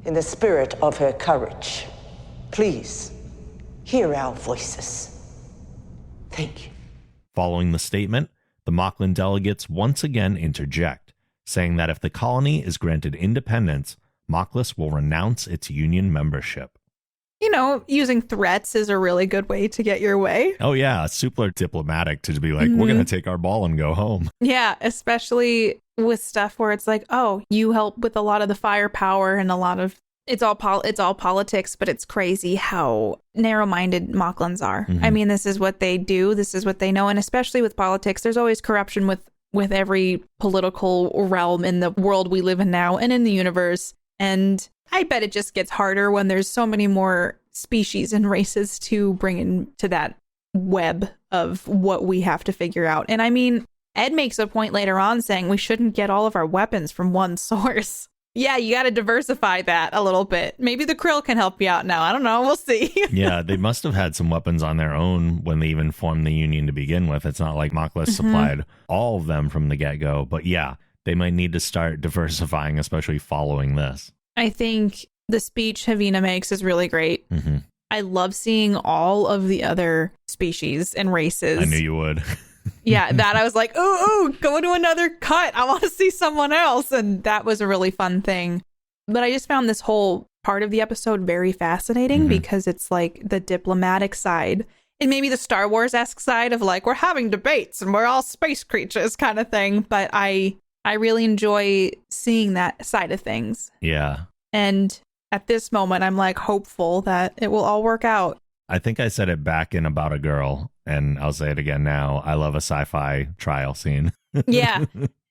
Speaker 3: In the spirit of her courage, please hear our voices. Thank you.
Speaker 1: Following the statement, the Moclan delegates once again interject, saying that if the colony is granted independence, Moclus will renounce its union membership.
Speaker 2: You know, using threats is a really good way to get your way.
Speaker 1: Oh, yeah. Super diplomatic to be like, we're going to take our ball and go home.
Speaker 2: Yeah, especially with stuff where it's like, oh, you help with a lot of the firepower and a lot of it's all politics, but it's crazy how narrow-minded Moclans are. I mean, this is what they do. This is what they know. And especially with politics, there's always corruption with every political realm in the world we live in now and in the universe. And I bet it just gets harder when there's so many more species and races to bring into that web of what we have to figure out. And I mean, Ed makes a point later on saying we shouldn't get all of our weapons from one source. Yeah, you got to diversify that a little bit. Maybe the krill can help you out now. I don't know. We'll see. Yeah,
Speaker 1: they must have had some weapons on their own when they even formed the Union to begin with. It's not like Moclus supplied all of them from the get-go. But yeah, they might need to start diversifying, especially following this.
Speaker 2: I think the speech Havina makes is really great. I love seeing all of the other species and races.
Speaker 1: I knew you would.
Speaker 2: Yeah, that I was like, ooh, go to another cut. I want to see someone else. And that was a really fun thing. But I just found this whole part of the episode very fascinating because it's like the diplomatic side and maybe the Star Wars-esque side of like, we're having debates and we're all space creatures kind of thing. But I really enjoy seeing that side of things.
Speaker 1: Yeah.
Speaker 2: And at this moment, I'm like hopeful that it will all work out.
Speaker 1: I think I said it back in About a Girl, and I'll say it again now. I love a sci-fi trial scene.
Speaker 2: Yeah.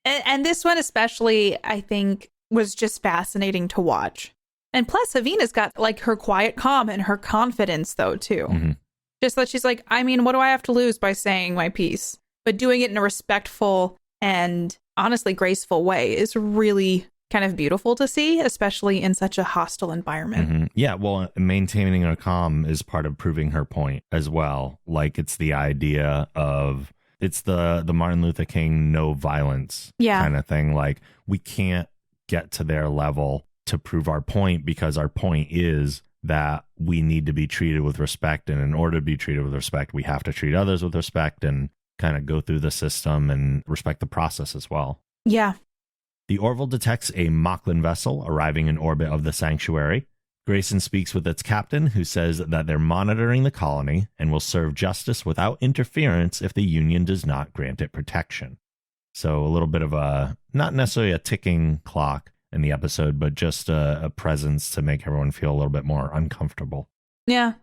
Speaker 2: And this one especially, I think, was just fascinating to watch. And plus, Havina's got like her quiet calm and her confidence, though, too. Just that she's like, I mean, what do I have to lose by saying my piece? But doing it in a respectful and honestly graceful way is really kind of beautiful to see, especially in such a hostile environment.
Speaker 1: Yeah, well, maintaining her calm is part of proving her point as well. Like, it's the idea of, it's the Martin Luther King no violence kind of thing. Like, we can't get to their level to prove our point because our point is that we need to be treated with respect. And in order to be treated with respect, we have to treat others with respect and kind of go through the system and respect the process as well.
Speaker 2: Yeah.
Speaker 1: The Orville detects a Moclan vessel arriving in orbit of the sanctuary. Grayson speaks with its captain, who says that they're monitoring the colony and will serve justice without interference if the Union does not grant it protection. So a little bit of a, not necessarily a ticking clock in the episode, but just a presence to make everyone feel a little bit more uncomfortable.
Speaker 2: Yeah.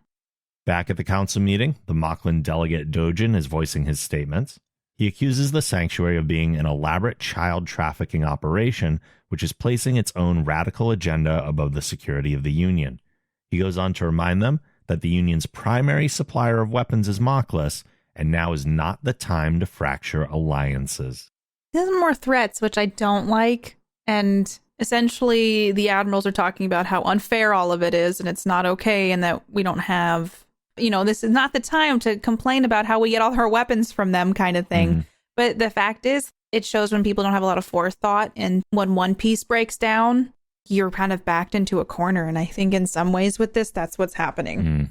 Speaker 1: Back at the council meeting, the Moclan delegate Dojin is voicing his statements. He accuses the sanctuary of being an elaborate child trafficking operation, which is placing its own radical agenda above the security of the Union. He goes on to remind them that the Union's primary supplier of weapons is Moclans, and now is not the time to fracture alliances.
Speaker 2: There's more threats, which I don't like. And essentially, the admirals are talking about how unfair all of it is, and it's not okay, and that we don't have, this is not the time to complain about how we get all our weapons from them kind of thing. Mm-hmm. But the fact is, it shows when people don't have a lot of forethought, and when one piece breaks down, you're kind of backed into a corner. And I think in some ways with this, that's what's happening.
Speaker 1: Mm.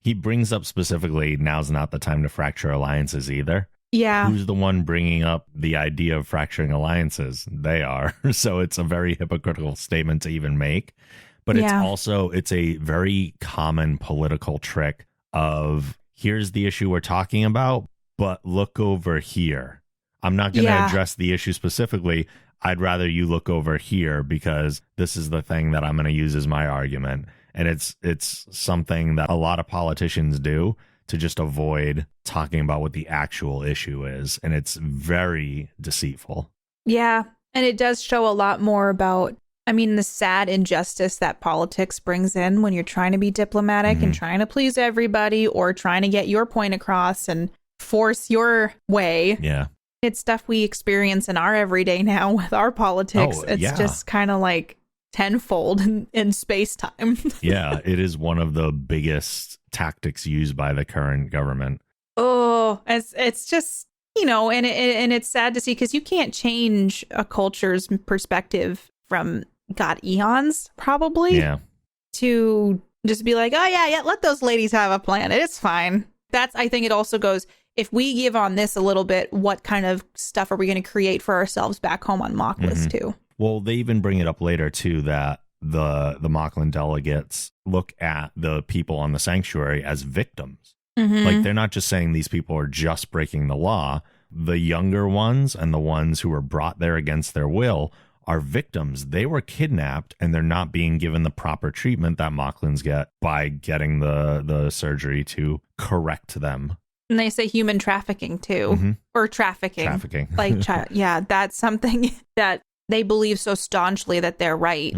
Speaker 1: He brings up specifically, now's not the time to fracture alliances either.
Speaker 2: Yeah.
Speaker 1: Who's the one bringing up the idea of fracturing alliances? They are. So it's a very hypocritical statement to even make. But it's a very common political trick of, here's the issue we're talking about, but look over here. I'm not going to address the issue specifically. I'd rather you look over here because this is the thing that I'm going to use as my argument. And it's something that a lot of politicians do to just avoid talking about what the actual issue is. And it's very deceitful.
Speaker 2: Yeah. And it does show a lot more about, the sad injustice that politics brings in when you're trying to be diplomatic and trying to please everybody or trying to get your point across and force your way.
Speaker 1: Yeah.
Speaker 2: It's stuff we experience in our everyday now with our politics. It's just kind of like tenfold in space time.
Speaker 1: Yeah, it is one of the biggest tactics used by the current government.
Speaker 2: Oh, it's just, and it's sad to see because you can't change a culture's perspective from eons probably to just be like, oh yeah, let those ladies have a planet. It's fine. I think it also goes, if we give on this a little bit, what kind of stuff are we going to create for ourselves back home on Moclans too?
Speaker 1: Well, they even bring it up later too that the Moclan delegates look at the people on the sanctuary as victims. Like they're not just saying these people are just breaking the law. The younger ones and the ones who were brought there against their will are victims. They were kidnapped and they're not being given the proper treatment that Moclans get by getting the surgery to correct them.
Speaker 2: And they say human trafficking too, or trafficking. Like, that's something that they believe so staunchly that they're right.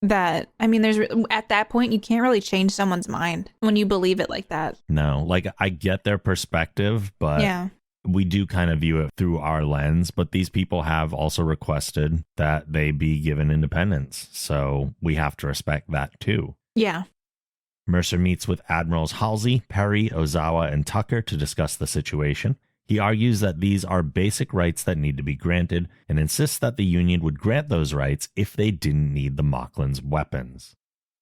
Speaker 2: That, there's at that point, you can't really change someone's mind when you believe it like that.
Speaker 1: No, like I get their perspective, but we do kind of view it through our lens. But these people have also requested that they be given independence. So we have to respect that too.
Speaker 2: Yeah.
Speaker 1: Mercer meets with Admirals Halsey, Perry, Ozawa, and Tucker to discuss the situation. He argues that these are basic rights that need to be granted and insists that the Union would grant those rights if they didn't need the Moclans' weapons.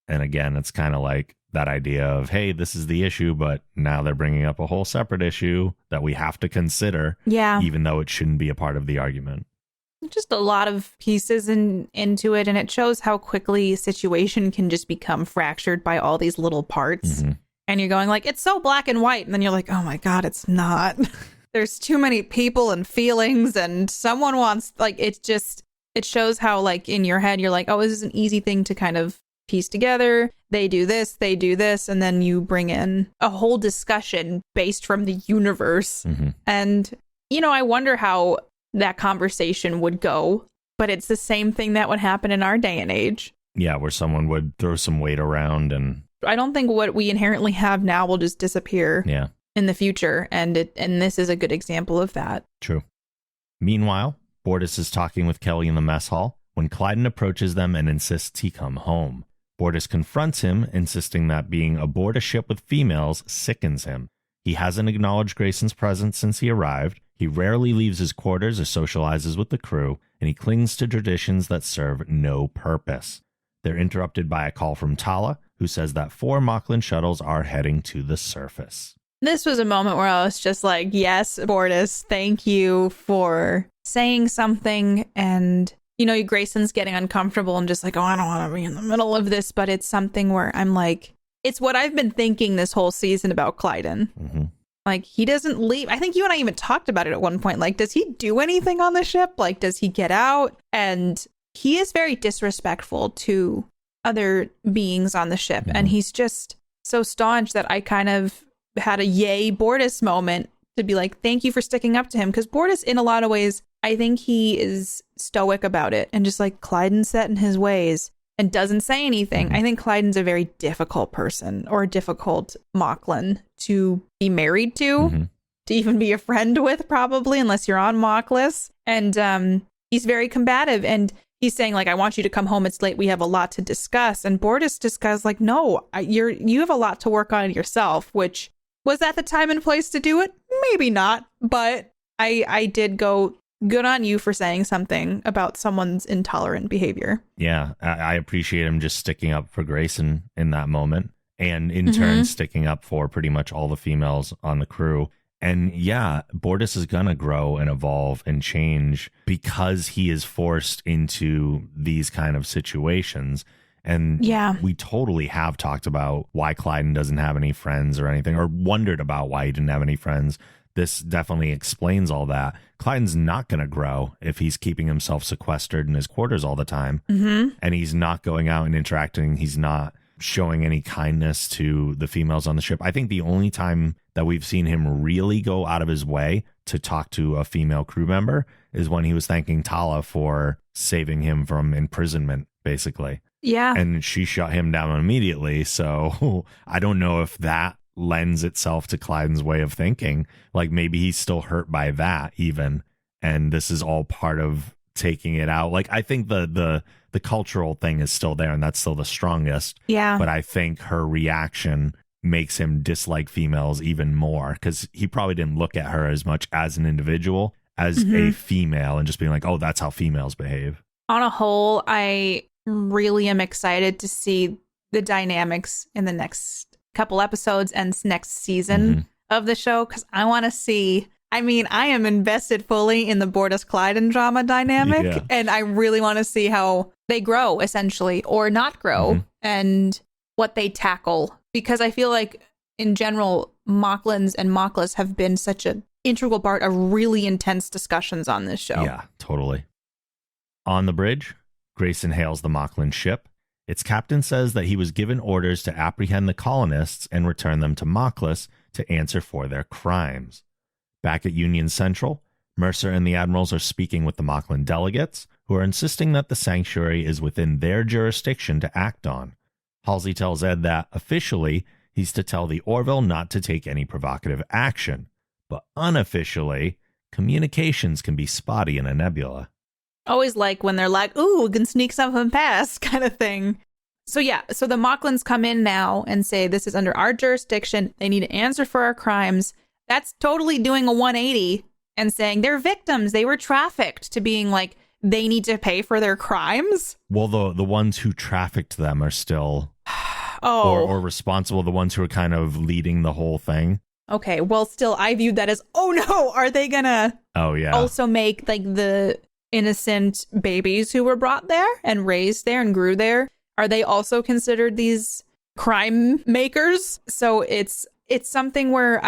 Speaker 1: And again, it's kind of like that idea of, hey, this is the issue, but now they're bringing up a whole separate issue that we have to consider, even though it shouldn't be a part of the argument.
Speaker 2: Just a lot of pieces into it, and it shows how quickly a situation can just become fractured by all these little parts. And you're going like, it's so black and white, and then you're like, oh my God, it's not. There's too many people and feelings, and someone wants, like, it shows how, like, in your head, you're like, oh, this is an easy thing to kind of piece together. They do this, and then you bring in a whole discussion based from the universe. And, I wonder how that conversation would go, but it's the same thing that would happen in our day and age. Yeah,
Speaker 1: where someone would throw some weight around, and
Speaker 2: I don't think what we inherently have now will just disappear. In the future, and this is a good example of that.
Speaker 1: True. Meanwhile, Bortus is talking with Kelly in the mess hall when Clyden approaches them and insists he come home. Bortus confronts him, insisting that being aboard a ship with females sickens him. He hasn't acknowledged Grayson's presence since he arrived. He rarely leaves his quarters or socializes with the crew, and he clings to traditions that serve no purpose. They're interrupted by a call from Tala, who says that 4 Moclan shuttles are heading to the surface.
Speaker 2: This was a moment where I was just like, yes, Bortus, thank you for saying something. And, you know, Grayson's getting uncomfortable and just like, oh, I don't want to be in the middle of this. But it's something where I'm like, it's what I've been thinking this whole season about Clyden.
Speaker 1: Mm-hmm.
Speaker 2: Like, he doesn't leave. I think you and I even talked about it at one point. Like, does he do anything on the ship? Like, does he get out? And he is very disrespectful to other beings on the ship.
Speaker 1: Mm-hmm.
Speaker 2: And he's just so staunch that I kind of had a yay Bortus moment to be like, thank you for sticking up to him. Because Bortus, in a lot of ways, I think he is stoic about it and just like Clyden's set in his ways and doesn't say anything.
Speaker 1: Mm-hmm.
Speaker 2: I think Clyden's a very difficult person, or a difficult Moclan to be married to,
Speaker 1: Mm-hmm.
Speaker 2: to even be a friend with, probably, unless you're on Moclus. And he's very combative, and he's saying, like, I want you to come home. It's late. We have a lot to discuss. And Bortus just goes like, no, you have a lot to work on yourself, which was that the time and place to do it? Maybe not. But I did go, good on you for saying something about someone's intolerant behavior.
Speaker 1: Yeah, I appreciate him just sticking up for Grayson in that moment, and in turn sticking up for pretty much all the females on the crew. And yeah, Bortus is going to grow and evolve and change because he is forced into these kind of situations. And
Speaker 2: Yeah.
Speaker 1: we totally have talked about why Clyden doesn't have any friends or anything, or wondered about why he didn't have any friends. This definitely explains all that. Clyden's not going to grow if he's keeping himself sequestered in his quarters all the time.
Speaker 2: Mm-hmm.
Speaker 1: And he's not going out and interacting. He's not showing any kindness to the females on the ship. I think the only time that we've seen him really go out of his way to talk to a female crew member is when he was thanking Tala for saving him from imprisonment, basically.
Speaker 2: Yeah.
Speaker 1: And she shut him down immediately. So I don't know if that lends itself to Clyden's way of thinking. Like, maybe he's still hurt by that even. And this is all part of taking it out. Like, I think the cultural thing is still there, and that's still the strongest.
Speaker 2: Yeah.
Speaker 1: But I think her reaction makes him dislike females even more, because he probably didn't look at her as much as an individual as a female and just being like, oh, that's how females behave.
Speaker 2: On a whole, I really am excited to see the dynamics in the next couple episodes and next season of the show, because I want to see. I mean, I am invested fully in the Bortus Clyden drama dynamic, and I really want to see how they grow, essentially, or not grow, and what they tackle. Because I feel like, in general, Moclans and Moclus have been such an integral part of really intense discussions on this show.
Speaker 1: Yeah, totally. On the bridge, Grayson hails the Moclan ship. Its captain says that he was given orders to apprehend the colonists and return them to Moclus to answer for their crimes. Back at Union Central, Mercer and the admirals are speaking with the Moclan delegates, who are insisting that the sanctuary is within their jurisdiction to act on. Halsey tells Ed that, officially, he's to tell the Orville not to take any provocative action, but unofficially, communications can be spotty in a nebula.
Speaker 2: Always like when they're like, ooh, we can sneak something past, kind of thing. So yeah, so the Moclans come in now and say, this is under our jurisdiction. They need to answer for our crimes. That's totally doing a 180 and saying they're victims. They were trafficked, to being like, they need to pay for their crimes.
Speaker 1: Well, the ones who trafficked them are still or responsible, the ones who are kind of leading the whole thing.
Speaker 2: Okay, well, still, I viewed that as, oh no, are they gonna also make like the innocent babies who were brought there and raised there and grew there? Are they also considered these crime makers? So it's something where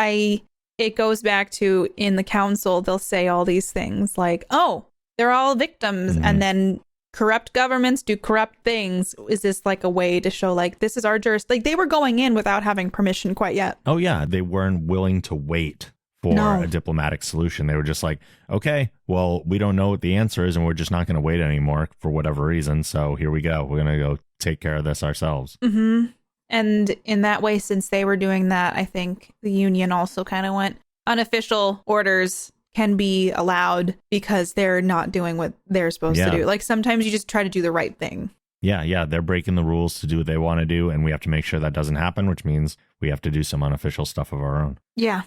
Speaker 2: it goes back to, in the council, they'll say all these things like, oh, they're all victims, and then corrupt governments do corrupt things. Is this like a way to show like, this is our like they were going in without having permission quite yet?
Speaker 1: Oh yeah, they weren't willing to wait for a diplomatic solution. They were just like, okay, well, we don't know what the answer is, and we're just not going to wait anymore for whatever reason. So here we go. We're going to go take care of this ourselves.
Speaker 2: Mm-hmm. And in that way, since they were doing that, I think the Union also kind of went, unofficial orders can be allowed because they're not doing what they're supposed to do. Like, sometimes you just try to do the right thing.
Speaker 1: Yeah, they're breaking the rules to do what they want to do, and we have to make sure that doesn't happen, which means we have to do some unofficial stuff of our own.
Speaker 2: Yeah.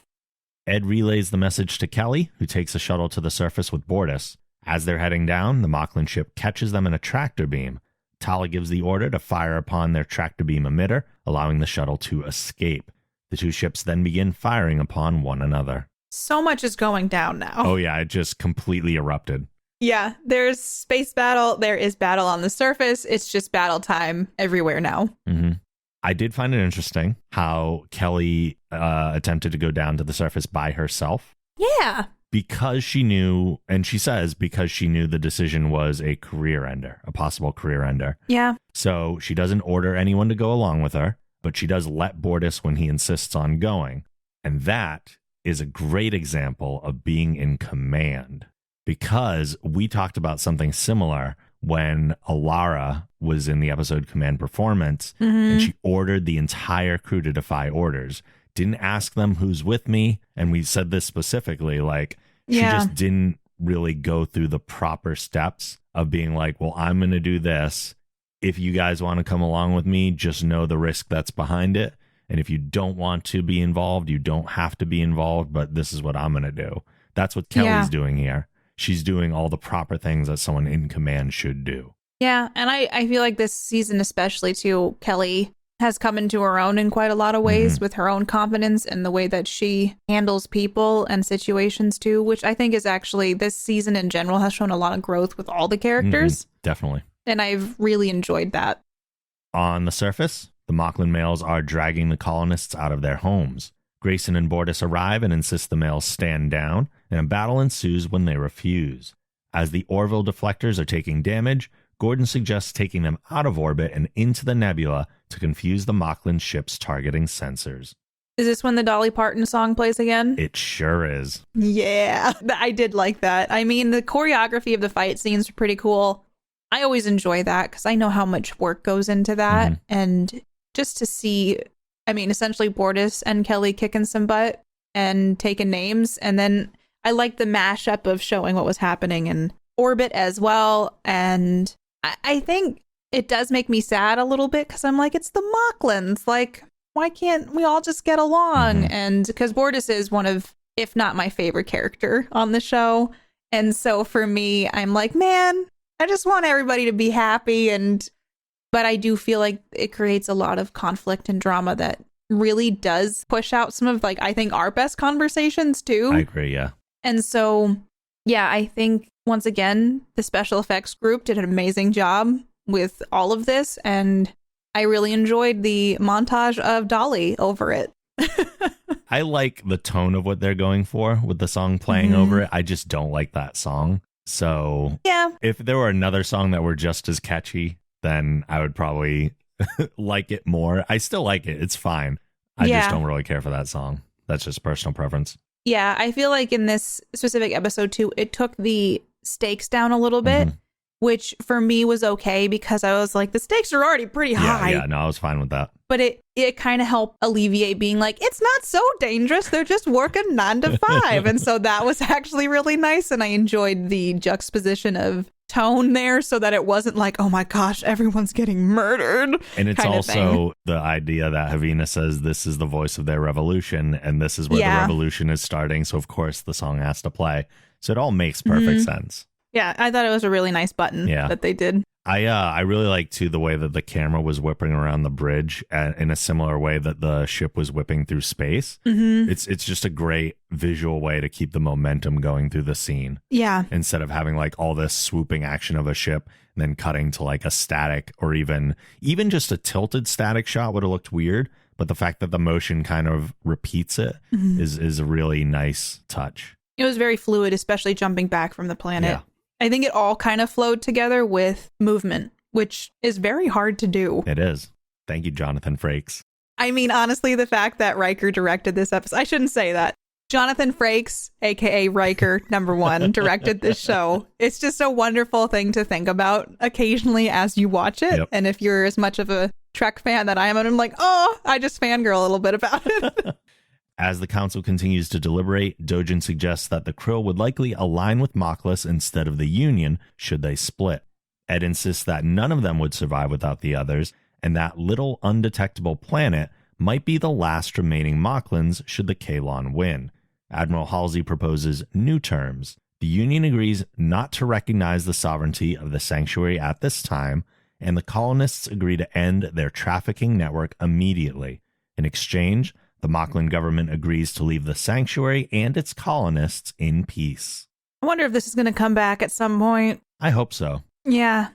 Speaker 1: Ed relays the message to Kelly, who takes a shuttle to the surface with Bortus. As they're heading down, the Moclan ship catches them in a tractor beam. Tala gives the order to fire upon their tractor beam emitter, allowing the shuttle to escape. The two ships then begin firing upon one another.
Speaker 2: So much is going down now.
Speaker 1: Oh yeah, it just completely erupted.
Speaker 2: Yeah, there's space battle. There is battle on the surface. It's just battle time everywhere now.
Speaker 1: Mm-hmm. I did find it interesting how Kelly attempted to go down to the surface by herself.
Speaker 2: Yeah.
Speaker 1: Because she knew, and she says, because she knew the decision was a career ender, a possible career ender.
Speaker 2: Yeah.
Speaker 1: So she doesn't order anyone to go along with her, but she does let Bortus when he insists on going. And that is a great example of being in command, because we talked about something similar when Alara was in the episode Command Performance, and she ordered the entire crew to defy orders. Didn't ask them who's with me. And we said this specifically, like, she just didn't really go through the proper steps of being like, well, I'm going to do this. If you guys want to come along with me, just know the risk that's behind it. And if you don't want to be involved, you don't have to be involved, but this is what I'm going to do. That's what Kelly's doing here. She's doing all the proper things that someone in command should do.
Speaker 2: Yeah, and I feel like this season especially, too, Kelly has come into her own in quite a lot of ways with her own confidence and the way that she handles people and situations, too, which I think is actually, this season in general has shown a lot of growth with all the characters.
Speaker 1: Definitely.
Speaker 2: And I've really enjoyed that.
Speaker 1: On the surface, the Moclan males are dragging the colonists out of their homes. Grayson and Bortus arrive and insist the males stand down, and a battle ensues when they refuse. As the Orville deflectors are taking damage, Gordon suggests taking them out of orbit and into the nebula to confuse the Moclan ship's targeting sensors.
Speaker 2: Is this when the Dolly Parton song plays again?
Speaker 1: It sure is.
Speaker 2: Yeah, I did like that. I mean, the choreography of the fight scenes are pretty cool. I always enjoy that because I know how much work goes into that. And just to see, I mean, essentially Bortus and Kelly kicking some butt and taking names. And then I like the mashup of showing what was happening in orbit as well. And I think it does make me sad a little bit because I'm like, it's the Moclans. Like, why can't we all just get along? And because Bortus is one of, if not my favorite character on the show. And so for me, I'm like, man, I just want everybody to be happy. But I do feel like it creates a lot of conflict and drama that really does push out some of, like, I think our best conversations too.
Speaker 1: I agree, yeah.
Speaker 2: And so, yeah, I think once again, the special effects group did an amazing job with all of this. And I really enjoyed the montage of Dolly over it.
Speaker 1: I like the tone of what they're going for with the song playing over it. I just don't like that song. So
Speaker 2: yeah,
Speaker 1: if there were another song that were just as catchy, then I would probably like it more. I still like it. It's fine. I just don't really care for that song. That's just personal preference.
Speaker 2: Yeah, I feel like in this specific episode too, it took the stakes down a little bit, which for me was okay because I was like, the stakes are already pretty high.
Speaker 1: Yeah, no, I was fine with that.
Speaker 2: But it kind of helped alleviate being like, it's not so dangerous. They're just working 9 to 5. And so that was actually really nice. And I enjoyed the juxtaposition of tone there so that it wasn't like, oh my gosh, everyone's getting murdered.
Speaker 1: And it's also the idea that Havina says this is the voice of their revolution and this is where the revolution is starting. So of course the song has to play. So it all makes perfect sense.
Speaker 2: Yeah, I thought it was a really nice button that they did.
Speaker 1: I really like, too, the way that the camera was whipping around the bridge in a similar way that the ship was whipping through space. It's just a great visual way to keep the momentum going through the scene. Yeah. Instead of having like all this swooping action of a ship and then cutting to like a static or even just a tilted static shot would have looked weird. But the fact that the motion kind of repeats it is a really nice touch.
Speaker 2: It was very fluid, especially jumping back from the planet.
Speaker 1: Yeah.
Speaker 2: I think it all kind of flowed together with movement, which is very hard to do.
Speaker 1: It is. Thank you, Jonathan Frakes.
Speaker 2: I mean, honestly, the fact that Riker directed this episode, I shouldn't say that. Jonathan Frakes, aka Riker #1, directed this show. It's just a wonderful thing to think about occasionally as you watch it. Yep. And if you're as much of a Trek fan that I am, I'm like, oh, I just fangirl a little bit about it.
Speaker 1: As the council continues to deliberate, Dojin suggests that the Krill would likely align with Moclans instead of the Union should they split. Ed insists that none of them would survive without the others, and that little undetectable planet might be the last remaining Moclans should the Kaylon win. Admiral Halsey proposes new terms. The Union agrees not to recognize the sovereignty of the sanctuary at this time, and the colonists agree to end their trafficking network immediately. In exchange, The Moclan government agrees to leave the sanctuary and its colonists in peace.
Speaker 2: I wonder if this is going to come back at some point.
Speaker 1: I hope so.
Speaker 2: Yeah,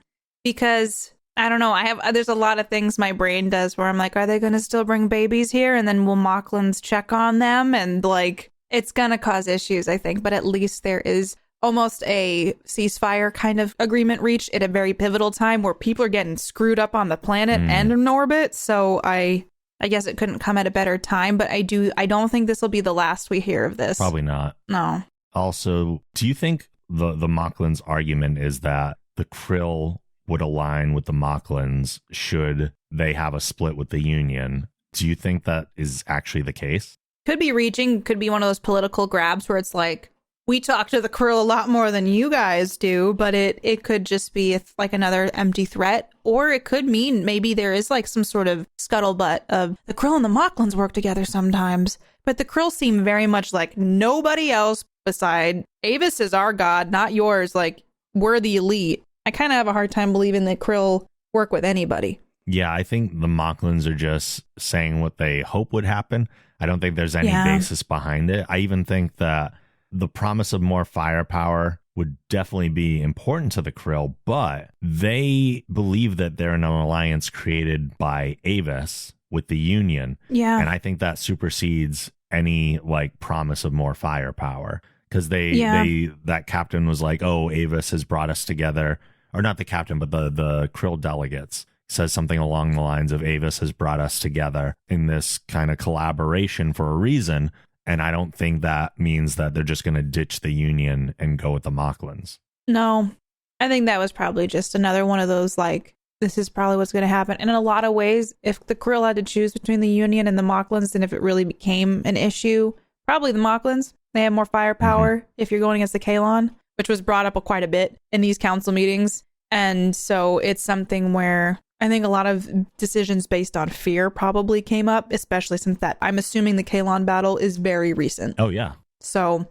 Speaker 2: because I don't know. There's a lot of things my brain does where I'm like, are they going to still bring babies here? And then will Moclans check on them? And like, it's going to cause issues, I think. But at least there is almost a ceasefire kind of agreement reached at a very pivotal time where people are getting screwed up on the planet and in orbit. So I guess it couldn't come at a better time. But I don't think this will be the last we hear of this.
Speaker 1: Probably not.
Speaker 2: No.
Speaker 1: Also, do you think the Moclans' argument is that the Krill would align with the Moclans should they have a split with the Union? Do you think that is actually the case?
Speaker 2: Could be reaching, could be one of those political grabs where it's like, we talk to the Krill a lot more than you guys do, but it could just be like another empty threat. Or it could mean maybe there is like some sort of scuttlebutt of the Krill and the Moclans work together sometimes. But the Krill seem very much like nobody else beside Avis is our god, not yours. Like, we're the elite. I kind of have a hard time believing that Krill work with anybody.
Speaker 1: Yeah, I think the Moclans are just saying what they hope would happen. I don't think there's any basis behind it. I even think that the promise of more firepower would definitely be important to the Krill, but they believe that they're in an alliance created by Avis with the Union.
Speaker 2: Yeah.
Speaker 1: And I think that supersedes any like promise of more firepower. Because that captain was like, oh, Avis has brought us together. Or not the captain, but the Krill delegates says something along the lines of Avis has brought us together in this kind of collaboration for a reason. And I don't think that means that they're just going to ditch the Union and go with the Moclans.
Speaker 2: No, I think that was probably just another one of those, like, this is probably what's going to happen. And in a lot of ways, if the Krill had to choose between the Union and the Moclans, and if it really became an issue, probably the Moclans. They have more firepower if you're going against the Kaylon, which was brought up quite a bit in these council meetings. And so it's something where I think a lot of decisions based on fear probably came up, especially since that I'm assuming the Kaylon battle is very recent.
Speaker 1: Oh, yeah.
Speaker 2: So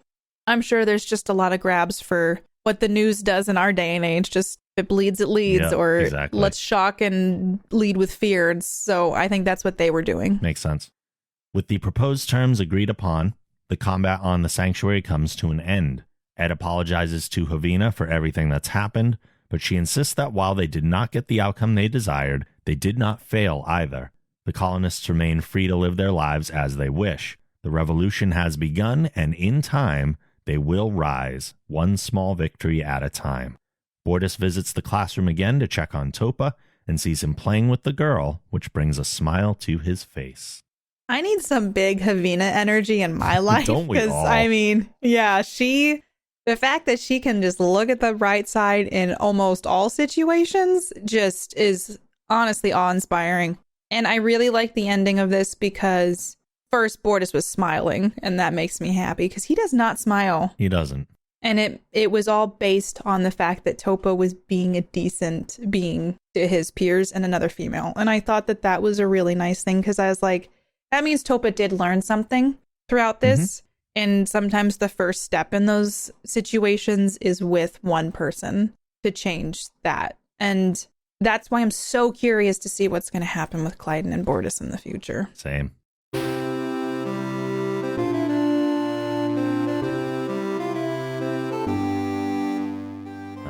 Speaker 2: I'm sure there's just a lot of grabs for what the news does in our day and age. Just if it bleeds, it leads, or
Speaker 1: exactly.
Speaker 2: Let's shock and lead with fear. And so I think that's what they were doing.
Speaker 1: Makes sense. With the proposed terms agreed upon, the combat on the sanctuary comes to an end. Ed apologizes to Havina for everything that's happened, but she insists that while they did not get the outcome they desired, they did not fail either. The colonists remain free to live their lives as they wish. The revolution has begun, and in time, they will rise, one small victory at a time. Bortus visits the classroom again to check on Topa and sees him playing with the girl, which brings a smile to his face.
Speaker 2: I need some big Havina energy in my life.
Speaker 1: Don't we all?
Speaker 2: I mean, yeah, the fact that she can just look at the bright side in almost all situations just is honestly awe-inspiring. And I really like the ending of this because first Bortus was smiling, and that makes me happy because he does not smile.
Speaker 1: He doesn't.
Speaker 2: And it was all based on the fact that Topa was being a decent being to his peers and another female. And I thought that was a really nice thing because I was like, that means Topa did learn something throughout this. And sometimes the first step in those situations is with one person to change that. And that's why I'm so curious to see what's going to happen with Clyden and Bortus in the future.
Speaker 1: Same.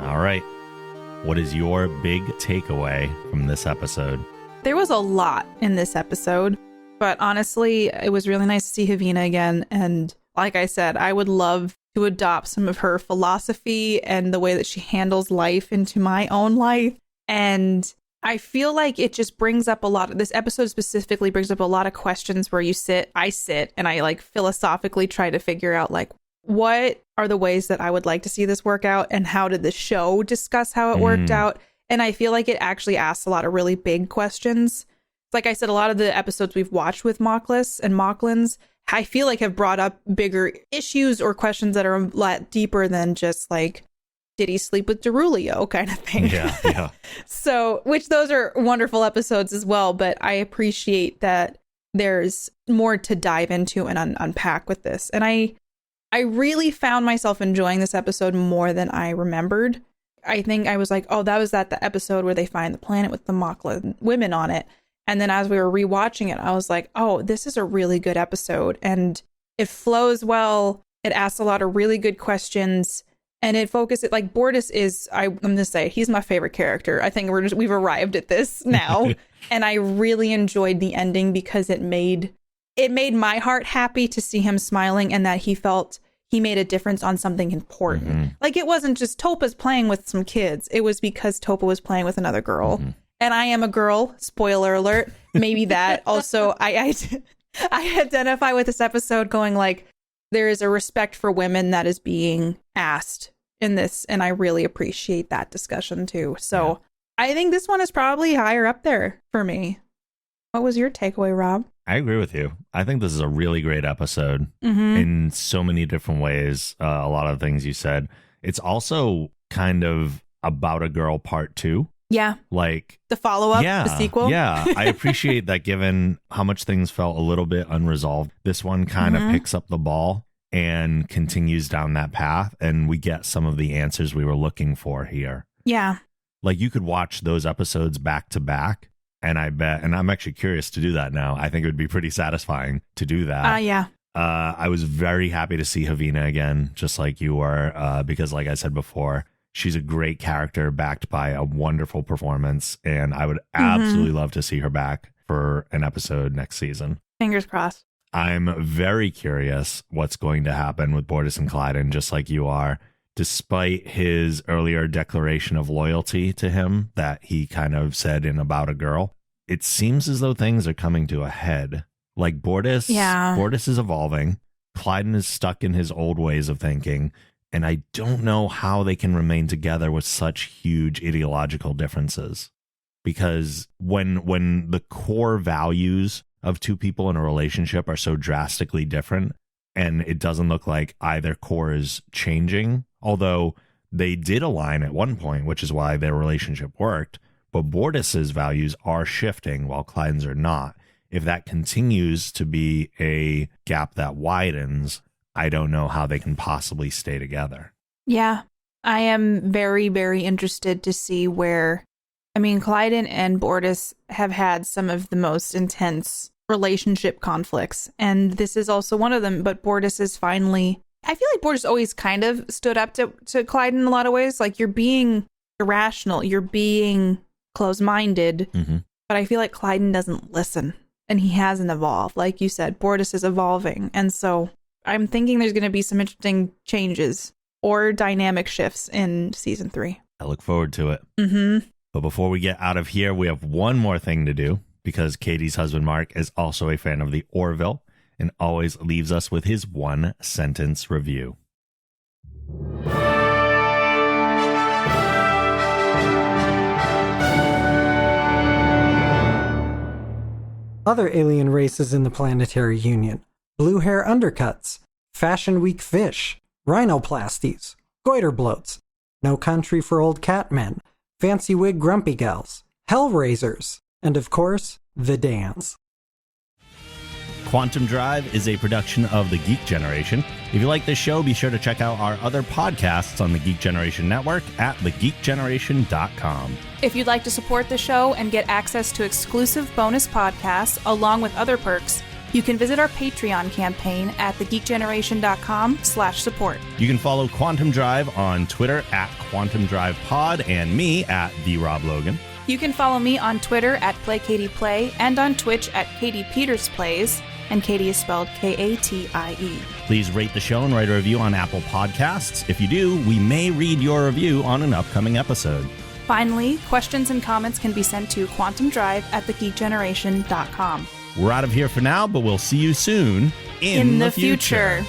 Speaker 1: All right. What is your big takeaway from this episode?
Speaker 2: There was a lot in this episode. But honestly, it was really nice to see Havina again. And like I said, I would love to adopt some of her philosophy and the way that she handles life into my own life. And I feel like it just brings up this episode specifically brings up a lot of questions where I sit and I like philosophically try to figure out like, what are the ways that I would like to see this work out? And how did the show discuss how it worked out? And I feel like it actually asks a lot of really big questions. Like I said, a lot of the episodes we've watched with Moclans and Moclans, I feel like have brought up bigger issues or questions that are a lot deeper than just like, did he sleep with Derulio kind of thing?
Speaker 1: Yeah.
Speaker 2: So, which those are wonderful episodes as well. But I appreciate that there's more to dive into and unpack with this. And I really found myself enjoying this episode more than I remembered. I think I was like, oh, that was the episode where they find the planet with the Moclan women on it. And then as we were rewatching it, I was like, oh, this is a really good episode. And it flows well. It asks a lot of really good questions. And it focuses, like, Bortus is, I'm going to say, he's my favorite character. I think we've arrived at this now. And I really enjoyed the ending because it made my heart happy to see him smiling and that he felt he made a difference on something important. Mm-hmm. Like, it wasn't just Topa's playing with some kids. It was because Topa was playing with another girl. Mm-hmm. And I am a girl. Spoiler alert. Maybe that. Also, I identify with this episode going like, there is a respect for women that is being asked in this. And I really appreciate that discussion too. So I think this one is probably higher up there for me. What was your takeaway, Rob?
Speaker 1: I agree with you. I think this is a really great episode in so many different ways. A lot of things you said. It's also kind of about a girl part 2.
Speaker 2: Yeah.
Speaker 1: Like
Speaker 2: the follow-up, the sequel.
Speaker 1: Yeah. I appreciate that given how much things felt a little bit unresolved. This one kind of picks up the ball and continues down that path. And we get some of the answers we were looking for here.
Speaker 2: Yeah.
Speaker 1: Like you could watch those episodes back to back. And I bet, and I'm actually curious to do that now. I think it would be pretty satisfying to do that.
Speaker 2: Yeah.
Speaker 1: I was very happy to see Havina again, just like you were, because like I said before, she's a great character backed by a wonderful performance. And I would absolutely love to see her back for an episode next season.
Speaker 2: Fingers crossed.
Speaker 1: I'm very curious what's going to happen with Bortus and Clyden, just like you are. Despite his earlier declaration of loyalty to him that he kind of said in About a Girl, it seems as though things are coming to a head. Like Bortus is evolving. Clyden is stuck in his old ways of thinking. And I don't know how they can remain together with such huge ideological differences. Because when the core values of two people in a relationship are so drastically different, and it doesn't look like either core is changing, although they did align at one point, which is why their relationship worked. But Bortus's values are shifting while Clyden's are not. If that continues to be a gap that widens, I don't know how they can possibly stay together.
Speaker 2: Yeah, I am very, very interested to see where, I mean, Clyden and Bortus have had some of the most intense relationship conflicts. And this is also one of them. But Bortus is finally, I feel like Bortus always kind of stood up to Clyden in a lot of ways. Like, you're being irrational, you're being close-minded. But I feel like Clyden doesn't listen and he hasn't evolved. Like you said, Bortus is evolving. And so I'm thinking there's going to be some interesting changes or dynamic shifts in season 3.
Speaker 1: I look forward to it. But before we get out of here, we have one more thing to do, because Katie's husband, Mark, is also a fan of the Orville and always leaves us with his 1-sentence review.
Speaker 5: Other alien races in the Planetary Union: blue hair undercuts, fashion week fish, rhinoplasties, goiter bloats, no country for old cat men, fancy wig grumpy gals, hellraisers, and of course, the Dans.
Speaker 1: Quantum Drive is a production of The Geek Generation. If you like this show, be sure to check out our other podcasts on the Geek Generation Network at thegeekgeneration.com.
Speaker 2: If you'd like to support the show and get access to exclusive bonus podcasts along with other perks, you can visit our Patreon campaign at thegeekgeneration.com/support.
Speaker 1: You can follow Quantum Drive on Twitter at Quantum Drive Pod and me at TheRobLogan.
Speaker 2: You can follow me on Twitter at PlayKatiePlay and on Twitch at Katie Peters Plays, and Katie is spelled Katie.
Speaker 1: Please rate the show and write a review on Apple Podcasts. If you do, we may read your review on an upcoming episode.
Speaker 2: Finally, questions and comments can be sent to quantumdrive@thegeekgeneration.com.
Speaker 1: We're out of here for now, but we'll see you soon in the future.